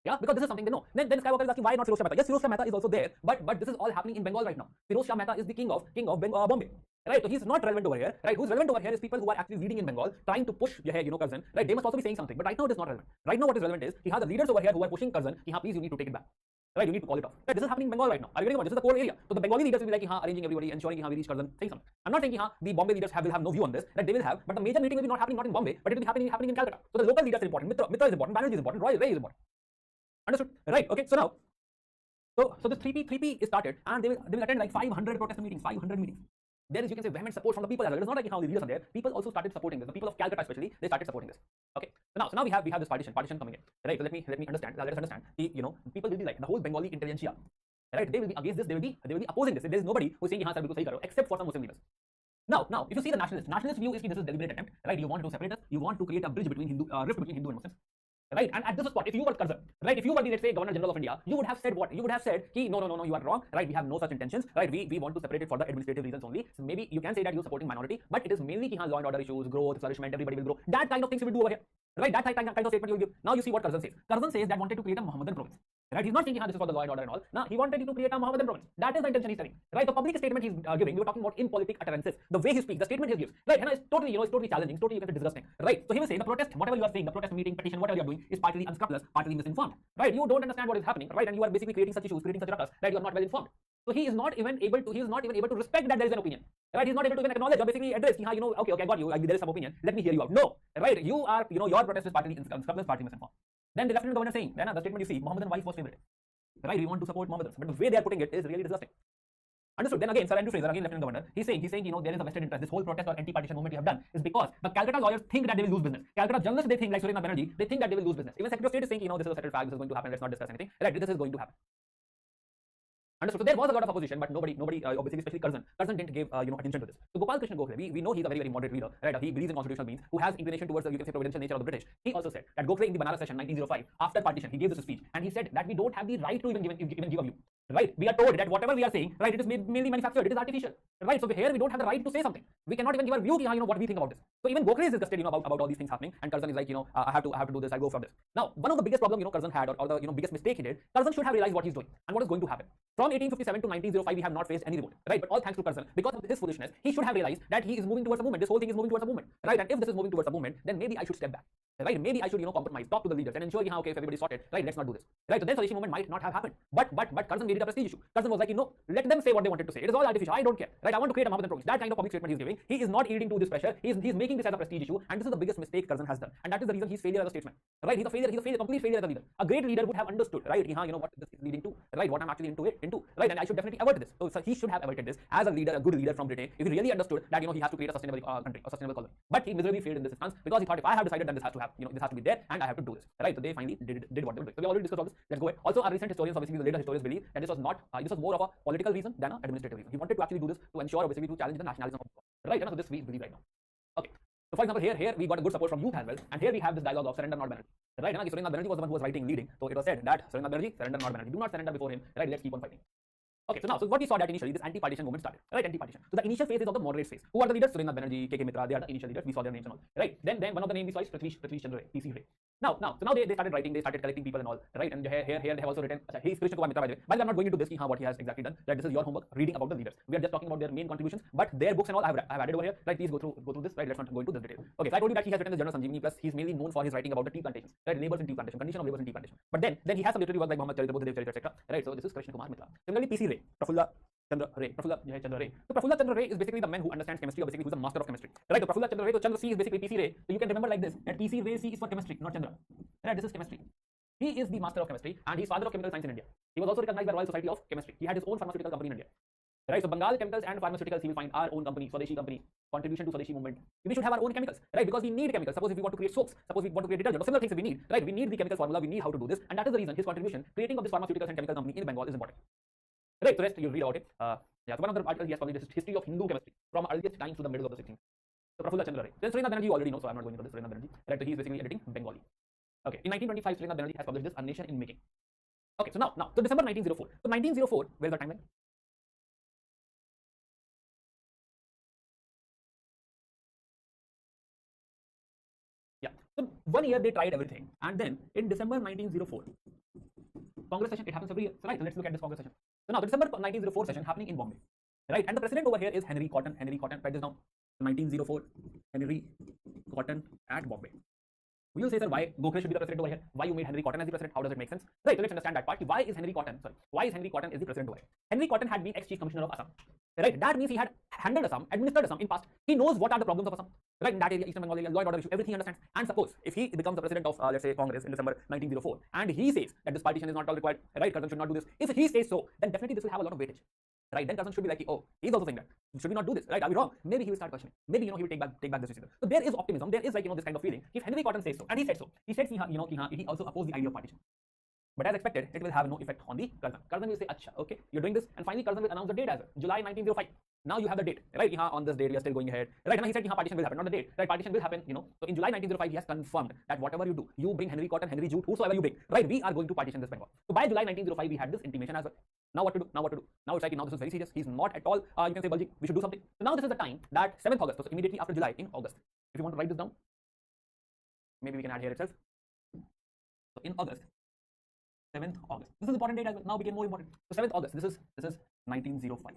A: Yeah, because this is something they know. Then Skywalker is asking why not Firoz Shah Mehta. Yes, Firoz Shah Mehta is also there, but this is all happening in Bengal right now. Firoz Shah Mehta is the king of Bombay. Right, so he's not relevant over here. Right, who's relevant over here is people who are actually reading in Bengal, trying to push Curzon. Right, they must also be saying something, but right now it is not relevant. Right now what is relevant is he has the leaders over here who are pushing Curzon. Please, you need to take it back. Right, you need to call it off. Right, this is happening in Bengal right now. Are you getting what? This is the core area. So the Bengali leaders will be like, arranging everybody, ensuring we reach Curzon, saying something. I'm not saying the Bombay leaders will have no view on this. That they will have, but the major meeting will be not happening in Bombay, but it will be happening in Calcutta. So the local leaders are important. Mitra is important. Banerjee is important. Roy Ray is important. Understood? Right? Okay. So now, so this 3P is started, and they will attend like 500 protest meetings. 500 meetings. There is, you can say, vehement support from the people as well. It is not like how the leaders are there. People also started supporting this. The people of Calcutta especially, they started supporting this. Okay. So now we have this partition coming in. Right. So let me understand. Let us understand. People will be like the whole Bengali intelligentsia. Right. They will be against this. They will be opposing this. There is nobody who is saying sir, bilkul sahi karo, except for some Muslim leaders. Now, if you see the nationalist view is this is deliberate attempt. Right. You want to separate us. You want to create a bridge between rift between Hindu and Muslims. Right, and at this spot, if you were Curzon, right, if you were the, let's say, Governor General of India, you would have said what? You would have said, no, you are wrong, right, we have no such intentions, right, we want to separate it for the administrative reasons only. So maybe you can say that you're supporting minority, but it is mainly law and order issues, growth, flourishment, everybody will grow. That kind of things you will do over here. Right, that kind of statement you will give. Now you see what Curzon says. Curzon says that wanted to create a Mohammedan province. Right, he's not thinking this is for the law and order and all. Now he wanted to create a Mohammedan province. That is the intention he's telling. Right, the public statement he's giving. We were talking about impolitic utterances, the way he speaks, the statement he gives. Right, and it's totally, it's totally challenging, totally you can say disgusting. Right, so he will say the protest, whatever you are saying, the protest meeting, petition, whatever you are doing, is partly unscrupulous, partly misinformed. Right, you don't understand what is happening. Right, and you are basically creating such issues, creating such ruckus. Right, you are not well informed. So he is not even able to respect that there is an opinion. Right, he's not able to even acknowledge or basically address, okay, I got you. There is some opinion. Let me hear you out. No, right, you are, your protest is partly unscrupulous, partly misinformed. Then the Lieutenant Governor saying, the statement you see, Mohammedan wife was favorite. Right, we want to support Mohammedans, but the way they are putting it is really disgusting. Understood? Then again, Sir Andrew Fraser, again Lieutenant Governor, he's saying, there is a vested interest. This whole protest or anti-partition movement you have done is because the Calcutta lawyers think that they will lose business. Calcutta journalists, they think, like Surendranath Banerjee, they think that they will lose business. Even Secretary of State is saying, this is a settled fact, this is going to happen, let's not discuss anything. Right, this is going to happen. Understood? So there was a lot of opposition, but nobody, obviously, especially Curzon didn't give, attention to this. So Gopal Krishna Gokhale, we know he's a very, very moderate leader, right? He believes in constitutional beings, who has inclination towards the, you can say, providential nature of the British. He also said that Gokhale in the Banaras session 1905, after partition, he gave this speech, and he said that we don't have the right to even give a view. Right? We are told that whatever we are saying, right, it is mainly manufactured, it is artificial. Right? So here we don't have the right to say something. We cannot even give our view, what we think about this. So even Gokhale is disgusted, about all these things happening, and Curzon is like, I have to do this, I'll go from this. Now, one of the biggest problems, Curzon had, or the, biggest mistake he did, Curzon should have realized what he's doing and what is going to happen. From 1857 to 1905, we have not faced any revolt, right? But all thanks to Curzon, because of his foolishness, he should have realized that he is moving towards a movement. This whole thing is moving towards a movement, right? And if this is moving towards a movement, then maybe I should step back. Right? Maybe I should, compromise, talk to the leaders and ensure, okay, if everybody's sorted, right, let's not do this. Right? So then Swadeshi movement might not have happened. But Curzon made it a prestige issue. Curzon was like, let them say what they wanted to say. It is all artificial. I don't care. Right? I want to create a Mohammedan province. That kind of public statement he's giving. He is not yielding to this pressure. He's making this as a prestige issue. And this is the biggest mistake Curzon has done. And that is the reason he's failure as a statesman. Right? He's a failure, complete failure as a leader. A great leader would have understood, right? What this is leading to, right? What I'm actually into. Right? And I should definitely avert this. So he should have averted this as a leader, a good leader from Britain. If he really understood that, he has to create a sustainable country, a sustainable colony. But he miserably failed in this instance because he thought if I have decided that this has to have, this has to be there and I have to do this. Right? So they finally did what they were doing. So we already discussed all this. Let's go ahead. Also, our recent historians, obviously the later historians believe that this was not, this was more of a political reason than an administrative reason. He wanted to actually do this to ensure, basically, to challenge the nationalism of the people. Right? So this we believe right now. Okay. So for example, here we got a good support from youth as well, and here we have this dialogue of surrender not Banerjee. Right? Surendranath Banerjee was the one who was writing, leading. So it was said that Surendranath Banerjee, surrender not Banerjee. Do not surrender before him. Right? Let's keep on fighting. Okay, so what we saw that initially, this anti-partition movement started, right? Anti-partition. So the initial phase is of the moderate phase. Who are the leaders? Surendranath Banerjee, KK Mitra, they are the initial leaders. We saw their names and all, right? Then one of the names we saw is Prithvish Chandra Ray, PC Ray. So now they started writing, they started collecting people and all, right? And here they have also written, he is Krishna Kumar Mitra, by the way. But I'm not going into this, what he has exactly done. Right? This is your homework, reading about the leaders. We are just talking about their main contributions, but their books and all I have added over here. Right? Please go through this. Right? Let's not go into this detail. Okay, so I told you that he has written the journal Sanjeevani, plus he's mainly known for his writing about the tea plantations, right? Labors in tea plantation, condition of labors in tea plantation. But then he has some literary work like Muhammad Charitra, Buddhadev Charitra, etc. Right? So this is Krishna Kumar Mitra. Similarly, PC Ray, Prafulla Chandra Ray, Prafulla Chandra Ray. So Prafulla Chandra Ray is basically the man who understands chemistry, or basically who's a master of chemistry. Right? So Prafulla Chandra Ray, so Chandra C is basically PC Ray. So you can remember like this, that PC Ray C is for chemistry, not Chandra. Right? This is chemistry. He is the master of chemistry and he's father of chemical science in India. He was also recognized by Royal Society of Chemistry. He had his own pharmaceutical company in India. Right? So Bengal Chemicals and Pharmaceuticals, he will find our own company, Swadeshi company, contribution to Swadeshi movement. We should have our own chemicals, right? Because we need chemicals. Suppose if we want to create soaps, suppose we want to create detergent, or similar things we need, right? We need the chemical formula, we need how to do this, and that is the reason his contribution, creating of this pharmaceuticals and chemical company in Bengal is important. Right? So rest you read about it. Yeah, so one of the articles he has published is history of Hindu chemistry from earliest times to the middle of the 16th. So Prafulla Chandra Ray. Then Surendra Banerjee you already know, so I'm not going into this. Surendra Banerjee, right? So he is basically editing Bengali. Okay, in 1925, Surendra Banerjee has published this A Nation in Making. Okay, so now, so December 1904. So 1904, where's the timeline? Yeah, so 1 year they tried everything, and then in December 1904, Congress session, it happens every year. So right, so let's look at this Congress session. So now the December 1904 session happening in Bombay, right? And the president over here is Henry Cotton. Henry Cotton, write this down. 1904, Henry Cotton at Bombay. We will say, sir, why Gokhale should be the president over here? Why you made Henry Cotton as the president? How does it make sense? Right, so let's understand that part. Why is Henry Cotton, why is Henry Cotton is the president over here? Henry Cotton had been ex-chief commissioner of Assam. Right, that means he had handled Assam, administered Assam in past. He knows what are the problems of Assam. Right, in that area, Eastern Bengal area, law and order issue, everything he understands. And suppose if he becomes the president of, let's say, Congress in December 1904, and he says that this partition is not at all required, right, Curzon should not do this. If he says so, then definitely this will have a lot of weightage. Right, then Curzon should be like, oh, he's also saying that. Should we not do this? Right, are we wrong? Maybe he will start questioning. Maybe, he will take back this decision. So there is optimism. There is like, this kind of feeling. If Henry Cotton says so, and he said so, he said, he also opposed the idea of partition. But as expected, it will have no effect on the Curzon. Curzon will say, acha, okay, you're doing this, and finally Curzon will announce the date as well, July 1905. Now you have the date, right? On this date we are still going ahead, right? And he said, partition will happen, not the date, right? Partition will happen, So in July 1905, he has confirmed that whatever you do, you bring Henry Cotton, Henry Jute, whosoever you bring, right? We are going to partition this Bengal. So by July 1905, we had this intimation as well. Now what to do? Now it's like, now this is very serious. He's not at all, you can say, bulging. We should do something. So now this is the time that 7th August, so immediately after July, in August. If you want to write this down, maybe we can add here itself. So in August, 7th August. This is important date as well. Now became more important. So 7th August. This is 1905.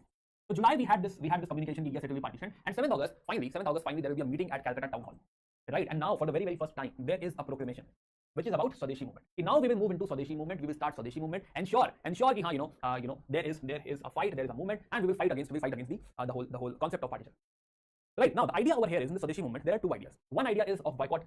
A: So July we had this communication. Yes, it will be partition. And 7th August finally there will be a meeting at Calcutta Town Hall, right? And now for the very first time there is a proclamation, which is about Swadeshi movement. Now we will move into Swadeshi movement. We will start Swadeshi movement. Ensure there is a fight. There is a movement, and we will fight against the whole concept of partition. Right, now the idea over here is in the Swadeshi movement there are two ideas. One idea is of boycott.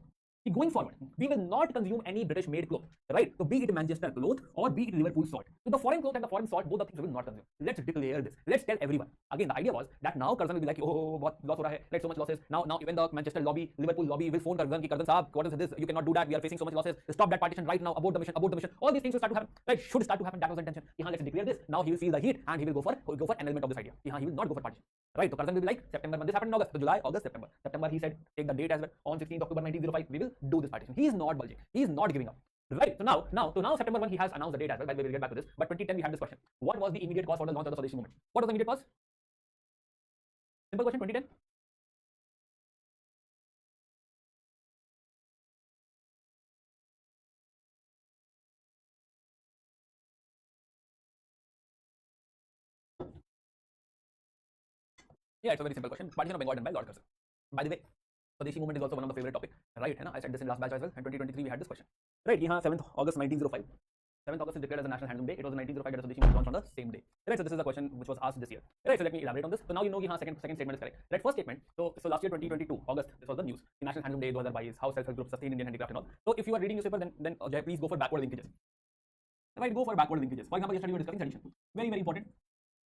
A: Going forward, we will not consume any British-made cloth, right? So be it Manchester cloth or be it Liverpool salt. So the foreign cloth and the foreign salt, both the things we will not consume. Let's declare this. Let's tell everyone. Again, the idea was that now Curzon will be like, oh, what loss ho raha hai, right? So much losses. Now even the Manchester lobby, Liverpool lobby will phone Curzon, Curzon sahab, what is this? You cannot do that. We are facing so much losses. Stop that partition right now. Abort the mission. All these things will start to happen. Right? Should start to happen. That was the intention. Let's declare this. Now he will feel the heat and he will go for annulment of this idea. He will not go for partition. Right? So Curzon will be like September. When this happened in August, so July, August, September. September he said take the date as well. On 16th October 1905, we will do this partition. He is not bulging. He is not giving up. Right. So now September 1 he has announced the date as well. We will get back to this. But 2010 we had this question. What was the immediate cause for the launch of the Swadeshi movement? What was the immediate cause? Simple question. 2010. Yeah, it's a very simple question. Partition of Bengal done by Lord Curzon. By the way, Swadeshi movement is also one of the favorite topic, right? I said this in last batch as well. In 2023 we had this question, right? 7th August 1905. 7th August is declared as a National Handloom Day. It was in 1905 that the Swadeshi movement launched on the same day, right? So this is the question which was asked this year, right? So let me elaborate on this. So now you know second statement is correct, right? First statement. So last year 2022 August, this was the news. The National Handloom Day 2022, how self-help groups sustain Indian handicraft and all. So if you are reading newspaper, then Jay, please go for backward linkages. Right? Go for backward linkages. For example, yesterday we were discussing sedition. Very important.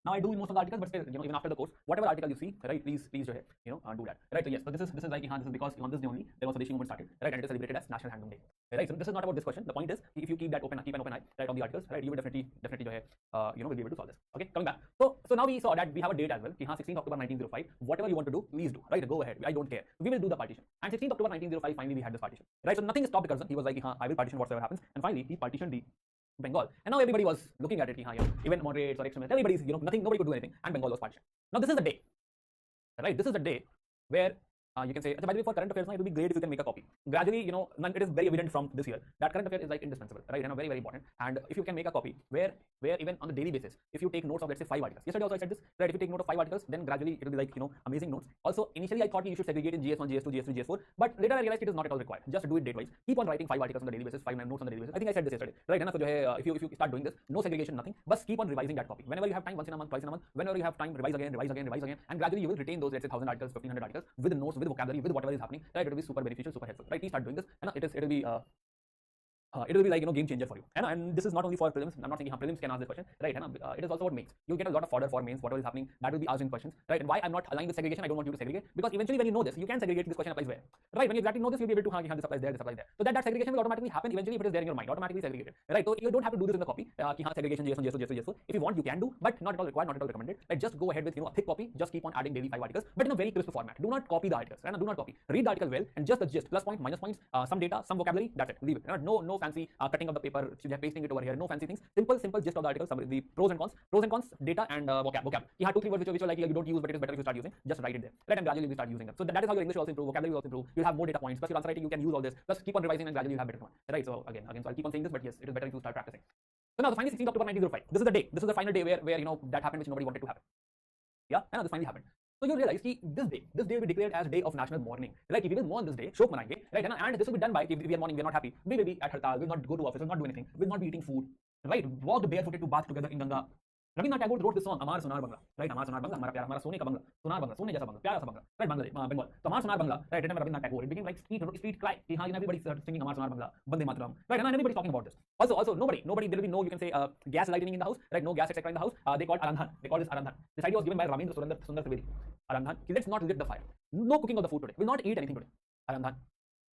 A: Now I do in most of the articles, but still, even after the course, whatever article you see, right, please do that, right? So yes, so this is like, this is because on this day only there was Swadeshi movement started, right, and it is celebrated as National Handloom Day, right? So this is not about this question. The point is, if you keep an open eye, right, on the articles, right, you will definitely, will be able to solve this. Okay, coming back. So now we saw that we have a date as well. 16th October 1905. Whatever you want to do, please do, right? Go ahead. I don't care. We will do the partition. And 16th October 1905, finally we had this partition, right? So nothing stopped Curzon. He was like, I will partition whatever happens, and finally he partitioned the Bengal, and now everybody was looking at it. Even moderates or extremists, everybody's nobody could do anything, and Bengal was partitioned. Now this is the day, right? This is the day where you can say, by the way, for current affairs, it would be great if you can make a copy. Gradually, it is very evident from this year that current affairs is like indispensable, right? And very, very important. And if you can make a copy where even on a daily basis, if you take notes of, let's say, 5 articles. Yesterday also I said this, right? If you take note of 5 articles, then gradually it will be like, amazing notes. Also, initially I thought you should segregate in GS1, GS2, GS3, GS4, but later I realized it is not at all required. Just do it date-wise. Keep on writing 5 articles on the daily basis, 5 notes on the daily basis. I think I said this yesterday, right? And so if you start doing this, no segregation, nothing, but keep on revising that copy. Whenever you have time, once in a month, twice in a month, whenever you have time, revise again, and gradually you will retain those, let's say, 1000 articles, 1500 articles with notes, with vocabulary, with whatever is happening, right? It will be super beneficial, super helpful, right? Please start doing this, and it will be like game changer for you. And this is not only for prelims. I'm not saying prelims can ask this question, right? It is also for mains. You'll get a lot of fodder for mains, whatever is happening, that will be asked in questions, right? And why I'm not allowing the segregation, I don't want you to segregate, because eventually when you know this, you can segregate this question applies where, right? When you exactly know this, you'll be able to this applies there, this applies there. So that segregation will automatically happen eventually if it is there in your mind, automatically segregated, right? So you don't have to do this in the copy, segregation GS1, GS2, GS3, GS4. If you want, you can do, but not at all required, not at all recommended. Right? Just go ahead with a thick copy, just keep on adding daily 5 articles, but in a very crisp format. Do not copy the articles, right? Do not copy. Read the article well, and just the gist, plus point, minus points, some data, some vocabulary, that's it. Leave it. No fancy cutting of the paper, pasting it over here, no fancy things. Simple gist of the article, the pros and cons, data and vocab. You have 2-3 words which are like you don't use, but it is better if you start using. Just write it there. Right? And gradually you start using them. So that is how your English will also improve, vocabulary will also improve. You'll have more data points. Plus your answer writing, you can use all this. Plus keep on revising and gradually you have better one. Right? So again, so I'll keep on saying this, but yes, it is better if you start practicing. So now the final 16th October 1905. This is the day. This is the final day where that happened which nobody wanted to happen. Yeah, and this finally happened. So you realize this day will be declared as day of national mourning. Like we will mourn this day, shok manayenge, right? And this will be done by, if we are mourning, we are not happy, we will be at hartal, will not go to office, will not do anything, will not be eating food, right? Walked barefooted to bath together in Ganga. Rabindranath Tagore wrote this song, Amar Sonar Bangla, right? Amar Sonar Bangla, हमारा प्यारा, हमारा सोने का बंगला, सोनार बंगला, सोने जैसा बंगला, प्यारा सा बंगला, right? Bengal. So Amar Sonar Bangla, right? Written by Rabindranath Tagore. It became like street cry. Everybody started singing Amar Sonar Bangla, Bande Mataram, right? And everybody's talking about this. Also, nobody, there will be no, you can say, gas lighting in the house, right? No gas, etc. in the house. They called Arandhan. They called this Arandhan. This idea was given by Ramendra Sundar Trivedi. Arandhan. Let's not lit the fire. No cooking of the food today. We'll not eat anything today. Arandhan.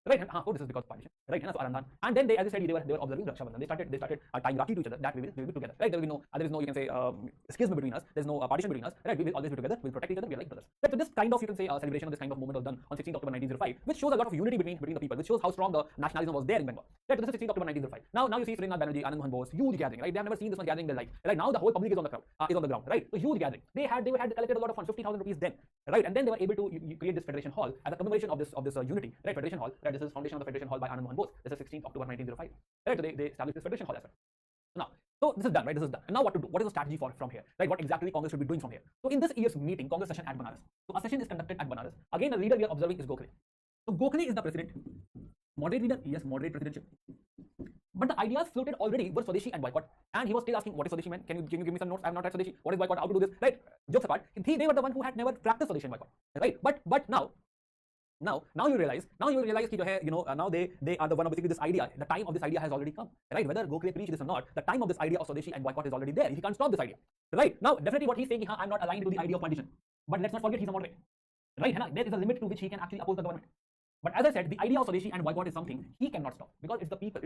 A: Right? This is because of partition. Right? So Arandhan. And then as I said, they were observing Raksha Bandhan. They started tying Rakhi to each other, that we will be together. Right? There is no, you can say, schism between us. There's no partition between us. Right? We will always be together. We'll protect each other. We are like brothers. Right? So this kind of, you can say, celebration of this kind of movement was done on 16th October 1905, which shows a lot of unity between the people, which shows how strong the nationalism was there in Bengal. Right? So this is 16th October 1905. Now you see Surendra Banerjee, Anand Mohan Bose, huge gathering. Right? They have never seen this one gathering in their life. Right? Now the whole public is on the ground. Right? So huge gathering. They had collected a lot of funds, 50,000 rupees then. Right? And then they were able to create this Federation Hall as a commemoration of this unity. Right? Federation Hall. Right? This is foundation of the Federation Hall by Anand Mohan Bose. This is 16th October 1905. Right? So they established this Federation Hall as well. So this is done, right? This is done. And now what to do? What is the strategy from here? Right? What exactly Congress should be doing from here? So in this year's meeting, Congress session at Banaras. So a session is conducted at Banaras. Again, the leader we are observing is Gokhale. So Gokhale is the president. Moderate leader? Yes, moderate presidentship. But the ideas floated already were Swadeshi and boycott. And he was still asking, what is Swadeshi, man? Can you give me some notes? I have not read Swadeshi. What is boycott? How to do this? Right? Jokes apart. They were the one who had never practiced Swadeshi and boycott. Right? But now you realize now they are the one basically this idea. The time of this idea has already come. Right? Whether Gokhale preached this or not, the time of this idea of Swadeshi and boycott is already there. He can't stop this idea. Right? Now, definitely what he's saying, I'm not aligned to the idea of partition. But let's not forget he's a moderate. Right? There is a limit to which he can actually oppose the government. But as I said, the idea of Swadeshi and boycott is something he cannot stop, because it's the people.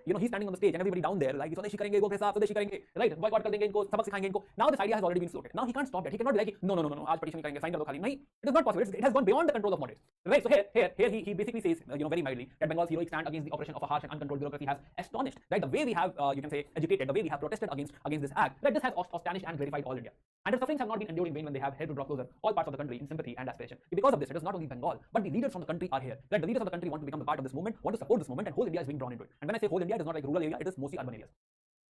A: He's standing on the stage and everybody down there like Swadeshi karenge, Gokhale sahab, Swadeshi karenge, right? Boycott kar denge inko, sabak sikhayenge inko. Now this idea has already been floated. Now he can't stop that. He cannot be like, no, aaj partition karenge, sign kar do khali. Nahi, it is not possible. It has gone beyond the control of moderates. Right? So here he basically says, very mildly, that Bengal's heroic stand against the oppression of a harsh and uncontrolled bureaucracy has astonished. Right? The way we have, you can say, agitated, the way we have protested against this act, right? This has astonished and gratified all India. And the sufferings have not been endured in vain when they have helped to draw closer all parts of the country in sympathy and aspiration. Because of this, it is not only Bengal, but the leaders from the country are here. Right? The leaders of the country want to become a part of this movement, want to support this movement, and whole India is being drawn into it. And when I say whole India, it is not like rural area, it is mostly urban areas.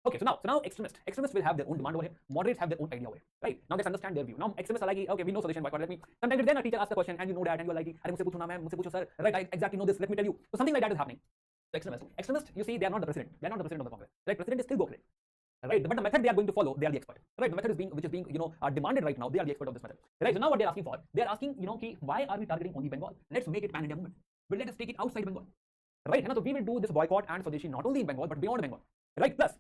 A: Okay, so now extremists will have their own demand over here. Moderates have their own idea over here. Right? Now let's understand their view. Now extremists are like, okay, we know solution boycott. Sometimes then a teacher asks the question and you know that and you're like, "Arey mujhse pucho na, main mujhse pucho sir." Right? I exactly know this. Let me tell you. So something like that is happening. So extremists, you see, they are not the president. They are not the president of the Congress. Right? President is still Gokhale. Right? But the method they are going to follow, they are the expert. Right? The method is which is being demanded right now. They are the expert of this method. Right? So now what they are asking for? They are asking, why are we targeting only Bengal? Let's make it pan-India movement. But let us take it outside Bengal. Right? So we will do this boycott and Swadeshi not only in Bengal but beyond Bengal. Right? Plus,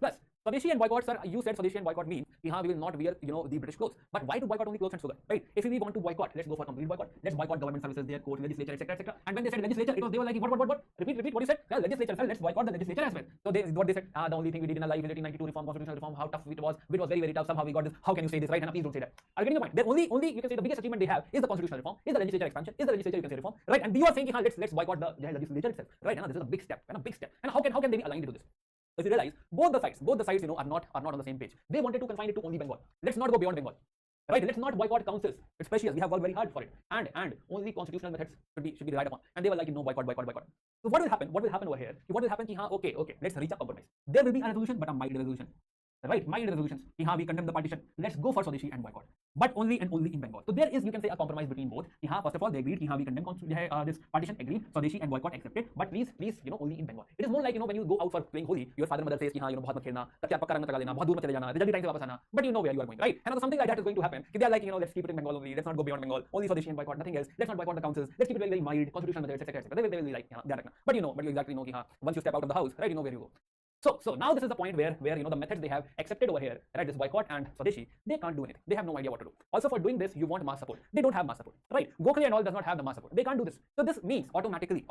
A: Swadeshi and boycott, sir, you said Swadeshi and boycott means we will not wear, the British clothes. But why to boycott only clothes and sugar? Right? If we want to boycott, let's go for complete boycott. Let's boycott government services, their courts, legislature, etc. And when they said legislature, they were like, what? Repeat what you said. Yeah, legislature, sir, let's boycott the legislature as well. So what they said, the only thing we did in our life is 1892 reform, constitutional reform, how tough it was very, very tough. Somehow we got this. How can you say this, right? And please don't say that. Are you getting the point? The only you can say the biggest achievement they have is the constitutional reform, is the legislature expansion, is the legislature you can say reform, right? And you are saying, let's boycott the legislature itself, right? And this is a big step, And how can they be aligned to this? If you realize both the sides, are not on the same page. They wanted to confine it to only Bengal. Let's not go beyond Bengal. Right? Let's not boycott councils. It's precious. We have worked very hard for it. And only constitutional methods should be relied upon. And they were like, no, boycott. So what will happen? What will happen over here? What will happen? Okay, let's reach a compromise. There will be a resolution, but a mild resolution. Right, mild resolutions. We condemn the partition. Let's go for Swadeshi and boycott, but only and only in Bengal. So there is, you can say, a compromise between both. First of all, they agreed. We condemn this partition. Agreed. Swadeshi and boycott accepted. But please, only in Bengal. It is more like when you go out for playing Holi, your father and mother says, बहुत मत खेलना, तब पक्का रंग लगा लेना, बहुत दूर मत चले जाना, जल्दी टाइम से वापस आना. But you know where you are going, right? And something like that is going to happen. They are like, let's keep it in Bengal only. Let's not go beyond Bengal. Only Swadeshi and boycott, nothing else. Let's not boycott the councils. Let's keep it very, very mild, constitutional methods, etc. They will be like that. But you exactly know once you step out of the house, right? You know where you go. So now this is the point where the methods they have accepted over here, right? This boycott and Swadeshi, they can't do anything. They have no idea what to do. Also, for doing this, you want mass support. They don't have mass support, right? Gokhale and all does not have the mass support. They can't do this. So this means automatically,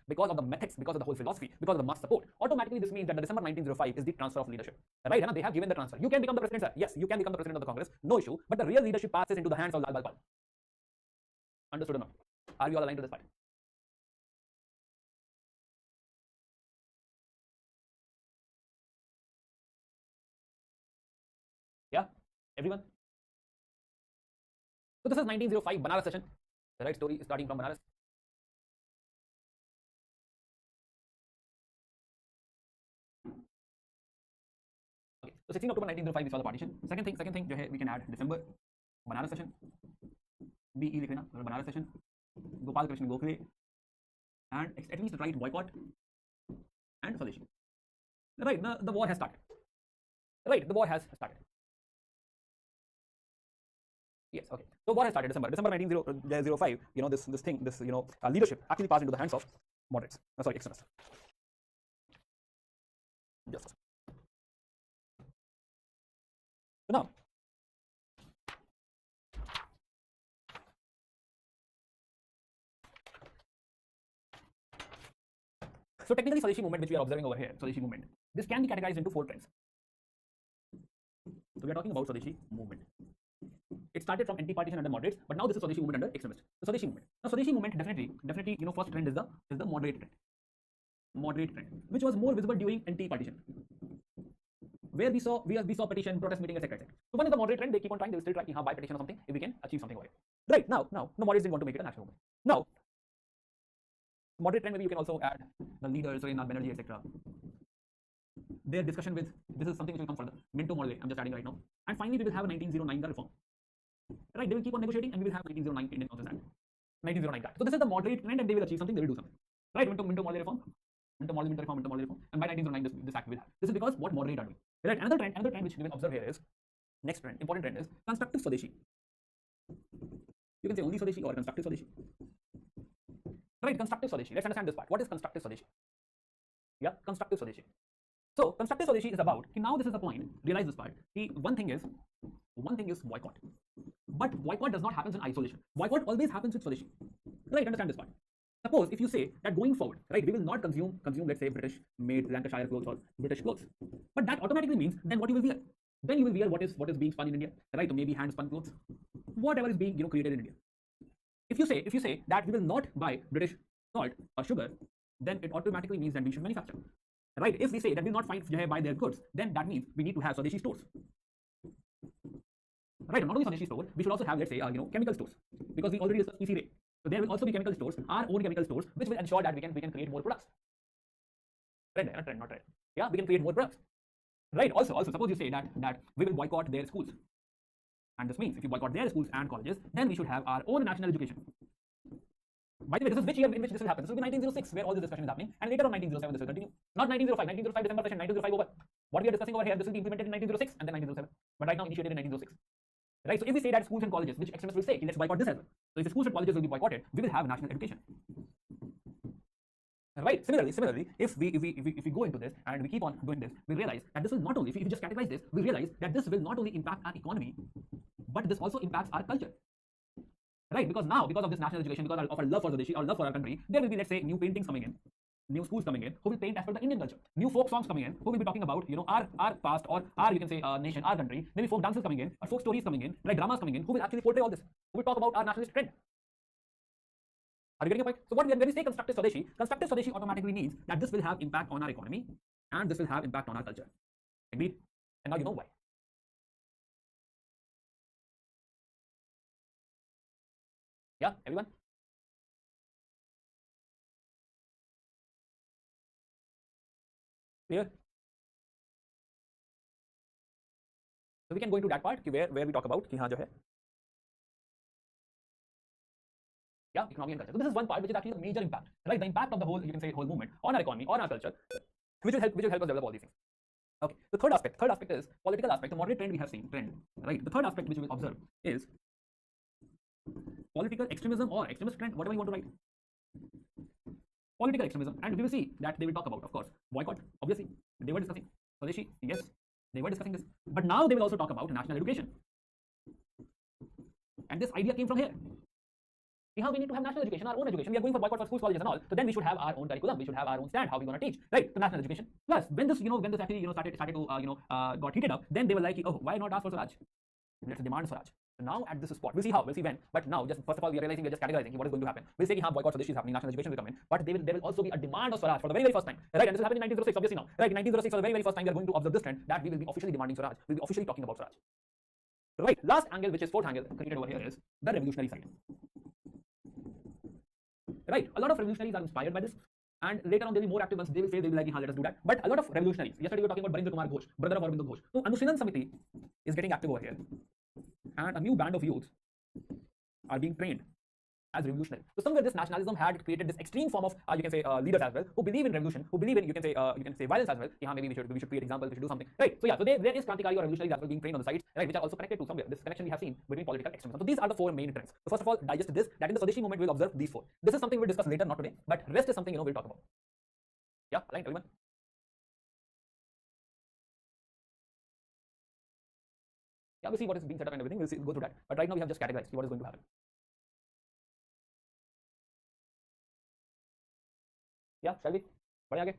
A: because of the methods, because of the whole philosophy, because of the mass support, automatically this means that the December 1905 is the transfer of leadership, right? And they have given the transfer. You can become the president, sir. Yes, you can become the president of the Congress, no issue. But the real leadership passes into the hands of Lal Balpal. Understood or not? Are you all aligned to this part? Yeah, everyone. So this is 1905 Banaras session. The right story is starting from Banaras. Okay, so 16 October 1905 we saw the partition. Second thing, we can add December Banaras session. BE लिख लेना, Banaras session. Gopal Krishna Gokhale, and at least write boycott and Swadeshi. Right, the war has started. Right, the war has started. Yes, okay. So war has started December 1905. This leadership actually passed into the hands of moderates. Extremists. Just so now. So technically, Swadeshi movement, which we are observing over here, Swadeshi movement, this can be categorized into 4 trends. So we are talking about Swadeshi movement. It started from anti-partition under moderates, but now this is Swadeshi movement under extremists. The Swadeshi movement. Now Swadeshi movement definitely, first trend is the moderate trend, which was more visible during anti-partition, where we saw petition, protest meeting, etc. So one is the moderate trend. They keep on trying. They will still try by petition or something if we can achieve something over it. Right now, the moderates didn't want to make it a national movement. Now, moderate trend, maybe you can also add the leaders, Surendra Banerjee, etc. Their discussion with, this is something which will come further, Minto Morley, I'm just adding right now. And finally, we will have a 1909 reform. Right, they will keep on negotiating, and we will have 1909 Indian Council Act. 1909 Act. So this is the moderate trend, and they will achieve something. They will do something. Right, Minto Morley reform, Minto Morley reform, and by 1909 this act will have. This is because what moderate are doing. Right, another trend which we will observe here is, next trend, important trend is constructive Swadeshi. You can say only Swadeshi or constructive Swadeshi. Right, constructive Swadeshi. Let's understand this part. What is constructive Swadeshi? Yeah, constructive Swadeshi. So constructive Swadeshi is about, now this is the point, realize this part. One thing is boycott. But boycott does not happen in isolation. Boycott always happens with Swadeshi. Right, understand this part. Suppose if you say that going forward, right, we will not consume let's say British made Lancashire clothes or British clothes. But that automatically means then what you will wear? Then you will wear what is being spun in India, right? So maybe hand spun clothes. Whatever is being created in India. If you say that we will not buy British salt or sugar, then it automatically means that we should manufacture. Right? If we say that we will not buy their goods, then that means we need to have Swadeshi stores. Right? Not only Swadeshi store, we should also have, let's say, chemical stores, because we already discussed PC rate. So there will also be chemical stores, our own chemical stores, which will ensure that we can create more products. Right? Not right. Yeah, we can create more products. Right? Also, suppose you say that we will boycott their schools, and this means if you boycott their schools and colleges, then we should have our own national education. By the way, this is which year in which this will happen? This will be 1906, where all this discussion is happening, and later on 1907 this will continue. Not 1905. 1905 December session, 1905 over. What we are discussing over here, this will be implemented in 1906 and then 1907. But right now initiated in 1906. Right? So if we say that schools and colleges, which extremists will say, let's boycott this as well. So if the schools and colleges will be boycotted, we will have national education. Right? Similarly, if we go into this and we keep on doing this, we realize that this will not only, if we just categorize this, we realize that this will not only impact our economy, but this also impacts our culture. Right? Because now, because of this national education, because of our love for Swadeshi, our love for our country, there will be, let's say, new paintings coming in, new schools coming in, who will paint as per the Indian culture. New folk songs coming in, who will be talking about, our past, or our, you can say, nation, our country. Maybe folk dances coming in, or folk stories coming in, like dramas coming in, who will actually portray all this. Who will talk about our nationalist trend. Are you getting a point? So when we say constructive Swadeshi automatically means that this will have impact on our economy, and this will have impact on our culture. Agreed? And now you know why. Yeah, everyone. Clear? So we can go into that part where we talk about कि हाँ जो है yeah, economy and culture. So this is one part which is actually the major impact, right? The impact of the whole, you can say, whole movement on our economy, on our culture, which will help us develop all these things. Okay. The third aspect is political aspect. The moderate trend we have seen, right? The third aspect which we will observe is political extremism or extremist trend, whatever you want to write. Political extremism, and we will see that they will talk about, of course, boycott. Obviously, they were discussing Swadeshi. Yes, they were discussing this, but now they will also talk about national education, and this idea came from here. How we need to have national education, our own education. We are going for boycott for schools, colleges, and all. So then we should have our own curriculum. We should have our own stand. How we going to teach, right? So national education. Plus, when this, when this actually, started to, got heated up, then they were like, oh, why not ask for Swaraj? Let's demand Swaraj. So now at this spot, we'll see how, we'll see when. But now, just first of all, we are realizing, we are just categorizing what is going to happen. We'll say, how boycott Swadeshi is happening, national education will come in, but there will also be a demand of Swaraj for the very, very first time, right? And this will happen in 1906, obviously now, right? In 1906, for the very, very first time, we are going to observe this trend that we will be officially demanding Swaraj. We'll be officially talking about Swaraj. Right. Last angle, which is fourth angle, created over here, is the revolutionary side. Right, a lot of revolutionaries are inspired by this, and later on there will be more active ones. They will say, they will be like, let us do that. But a lot of revolutionaries, yesterday we were talking about Barindra Kumar Ghosh, brother of Aurobindo Ghosh. So Anushilan Samiti is getting active over here, and a new band of youths are being trained as revolutionary. So somewhere this nationalism had created this extreme form of, you can say, leaders as well, who believe in revolution, who believe in, you can say violence as well. Yeah, maybe we should create examples, we should do something, right? So yeah, so there is Krantikari or revolutionaries as well being trained on the sides, right, which are also connected to somewhere. This connection we have seen between political extremism. So these are the four main trends. So first of all, digest this, that in the Swadeshi movement we'll observe these four. This is something we'll discuss later, not today, but rest is something we'll talk about. Yeah, aligned, everyone? Yeah, we'll see what is being set up and everything. We'll go through that. But right now we have just categorized what is going to happen. Yeah, shall we? बढ़िया आगे.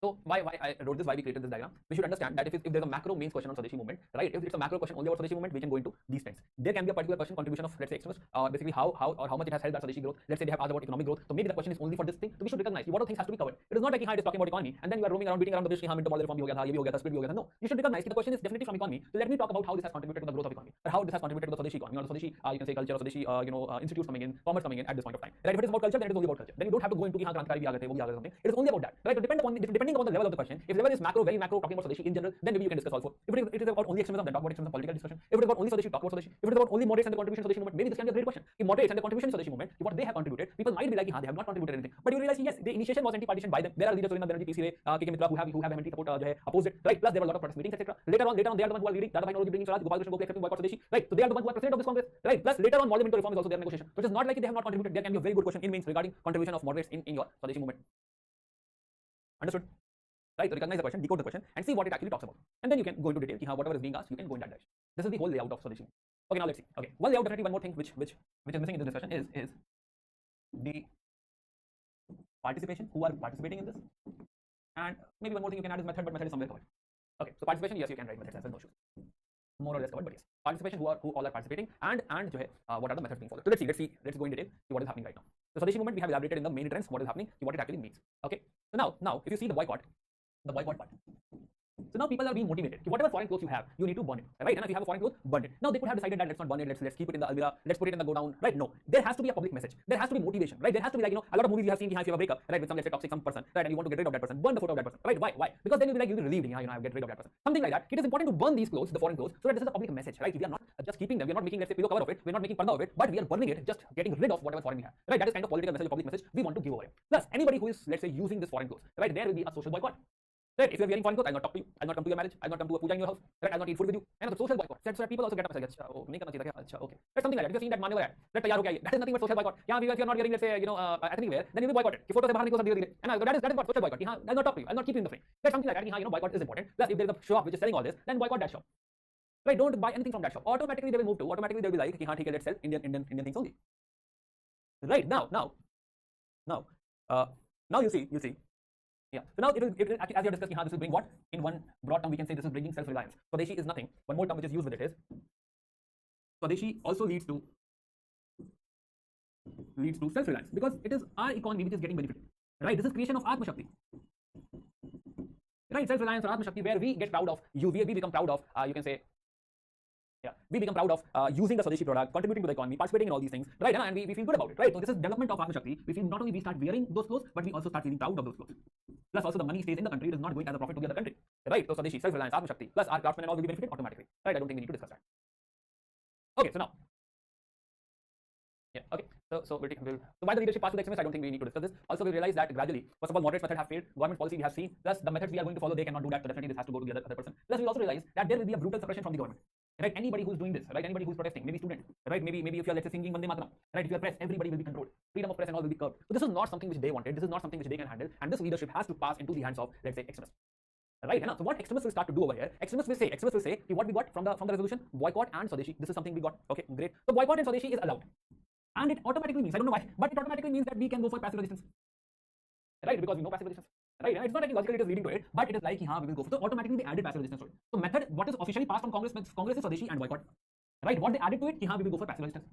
A: So why I wrote this, why we created this diagram? We should understand that if there's a macro mains question on Swadeshi movement, right? If it's a macro question only about Swadeshi movement, we can go into these trends. There can be a particular question, contribution of, let's say, extremists, basically how much it has helped our Swadeshi growth. Let's say they have asked about economic growth, so maybe the question is only for this thing. So we should recognize what are things has to be covered. It is not like it is talking about economy and then you are roaming around beating around the bush. Minto reform bhi ho gaya tha, ye bhi ho gaya tha, split bhi ho gaya tha. No, you should recognize that the question is definitely from economy. So let me talk about how this has contributed to the growth of economy, or how this has contributed to the Swadeshi economy, or the Swadeshi, you can say culture, or Swadeshi, institutes coming in, commerce coming in at this point of time. Right? If it is about culture, then it is only about culture. Then you don't have to go into ki Krantikari bhi aa gaye the, wo bhi aa gaye something. It is only about that. Right? So depending upon the level of the question. If level is macro, very macro, talking about Swadeshi in general, then maybe you can discuss all four. If it is about only extremism, then talk about extremism, political discussion. If it is about only Swadeshi, talk about Swadeshi. If it is about only moderates and the contribution to Swadeshi movement, maybe this can be a great question. If moderates and the contribution to Swadeshi movement, what they have contributed, people might be like, they have not contributed anything. But you realize, yes, the initiation was anti-partition by them. There are leaders, Surendra Banerjee, P.C. Ray, K.K. Mitra, who have vehemently opposed it. Right? Plus there were a lot of protest meetings, etc. Later on, they are the ones who are leading. Dadabhai Naoroji bringing Swaraj, Gopal Krishna Gokhale accepting boycott Swadeshi. Right? So they are the ones who are president of this Congress. Right? Plus later on, Minto reform is also their negotiation. So it is not like they have not contributed. There can be a very good question in mains regarding contribution of moderates in your Swadeshi movement. Understood? Right? So recognize the question, decode the question, and see what it actually talks about. And then you can go into detail. Whatever is being asked, you can go in that direction. This is the whole layout of Swadeshi. Okay, now let's see. Okay, one layout, definitely one more thing which is missing in this discussion is the participation. Who are participating in this? And maybe one more thing you can add is method, but method is somewhere covered. Okay, so participation, yes, you can write methods as well, no issues. More or less covered, but yes, participation. Who all are participating, and what are the methods being followed? So let's go in detail. See what is happening right now. The Swadeshi movement we have elaborated in the main trends. What is happening? What it actually means. Okay, so now if you see the boycott part. So now people are being motivated. Whatever foreign clothes you have, you need to burn it, right? And if you have a foreign clothes, burn it. Now they could have decided that let's not burn it, let's keep it in the Almira, let's put it in the go down, right? No, there has to be a public message. There has to be motivation, right? There has to be like, a lot of movies you have seen, if you have a breakup, right, with some, let's say, toxic some person, right, and you want to get rid of that person, burn the photo of that person, right? Why? Because then you'll be like, you'll be relieved, I get rid of that person, something like that. It is important to burn these clothes, the foreign clothes, so that this is a public message, right? We are not just keeping them, we are not making, let's say, pillow cover of it, we're not making parda of it, but we are burning it, just getting rid of whatever foreign we have, right? That is kind of political message, public message we want to give away. Plus, anybody who is, let's say, using this foreign clothes, right, there will be a social boycott. Right? If you are wearing foreign clothes, I'll not talk to you. I'll not come to your marriage. I'll not come to a puja in your house. Right? I'll not eat food with you. And the social boycott. So that people also get up and say, "Oh, nahi karna chahiye tha kya? Okay." That's something like that. If you've seen that maneuver ad, that taiyar ho gaya. That is nothing but social boycott. If you're not wearing, let's say, ethnic wear, then you'll be boycotted. Ki photo se bahar niklo sab dheere. And that is what social boycott. I'll not talk to you. I'll not keep you in the frame. That's something like that. Boycott is important. Plus, if there is a shop which is selling all this, then boycott that shop. Right? Don't buy anything from that shop. Automatically they will move to. Automatically they'll be like, let's sell Indian things only. Right? Now you see. Yeah. So now it will actually, as you have discussed, this will bring what? In one broad term, we can say this is bringing self-reliance. Swadeshi is nothing. One more term which is used with it is Swadeshi also leads to self-reliance, because it is our economy which is getting benefited. Right? This is creation of Atma Shakti. Right? Self-reliance or Atma Shakti, where we get proud of you, we become proud of, you can say, Yeah, we become proud of using the Swadeshi product, contributing to the economy, participating in all these things, right? And we feel good about it, right? So this is development of Atma Shakti. We feel not only we start wearing those clothes, but we also start feeling proud of those clothes. Plus, also the money stays in the country; it is not going as a profit to the other country, right? So Swadeshi, self-reliance, Atma Shakti. Plus, our craftsmen and all will be benefited automatically, right? I don't think we need to discuss that. Okay, so now. Yeah, okay. So why the leadership passed to the extremists? I don't think we need to discuss this. Also, we realize that gradually, first of all, moderates method have failed. Government policy we have seen. Plus, the methods we are going to follow, they cannot do that. So definitely, this has to go to the other person. Plus, we also realize that there will be a brutal suppression from the government. Right? Anybody who's doing this, right? Anybody who's protesting, maybe student, right? Maybe if you are, let's say, singing Vande Mataram, right? If you are press, everybody will be controlled. Freedom of press and all will be curbed. So this is not something which they wanted. This is not something which they can handle. And this leadership has to pass into the hands of, let's say, extremists. Right? So what extremists will start to do over here? Extremists will say, what we got from the resolution, boycott and Swadeshi. This is something we got. Okay, great. So boycott and Swadeshi is allowed. And it automatically means, I don't know why, but it automatically means that we can go for passive resistance. Right? Because we know passive resistance. Right? And it's not like logically it is leading to it, but it is like, we will go for. So automatically they added passive resistance to it. So method, what is officially passed from Congress is Swadeshi and boycott. Right? What they added to it, we will go for passive resistance.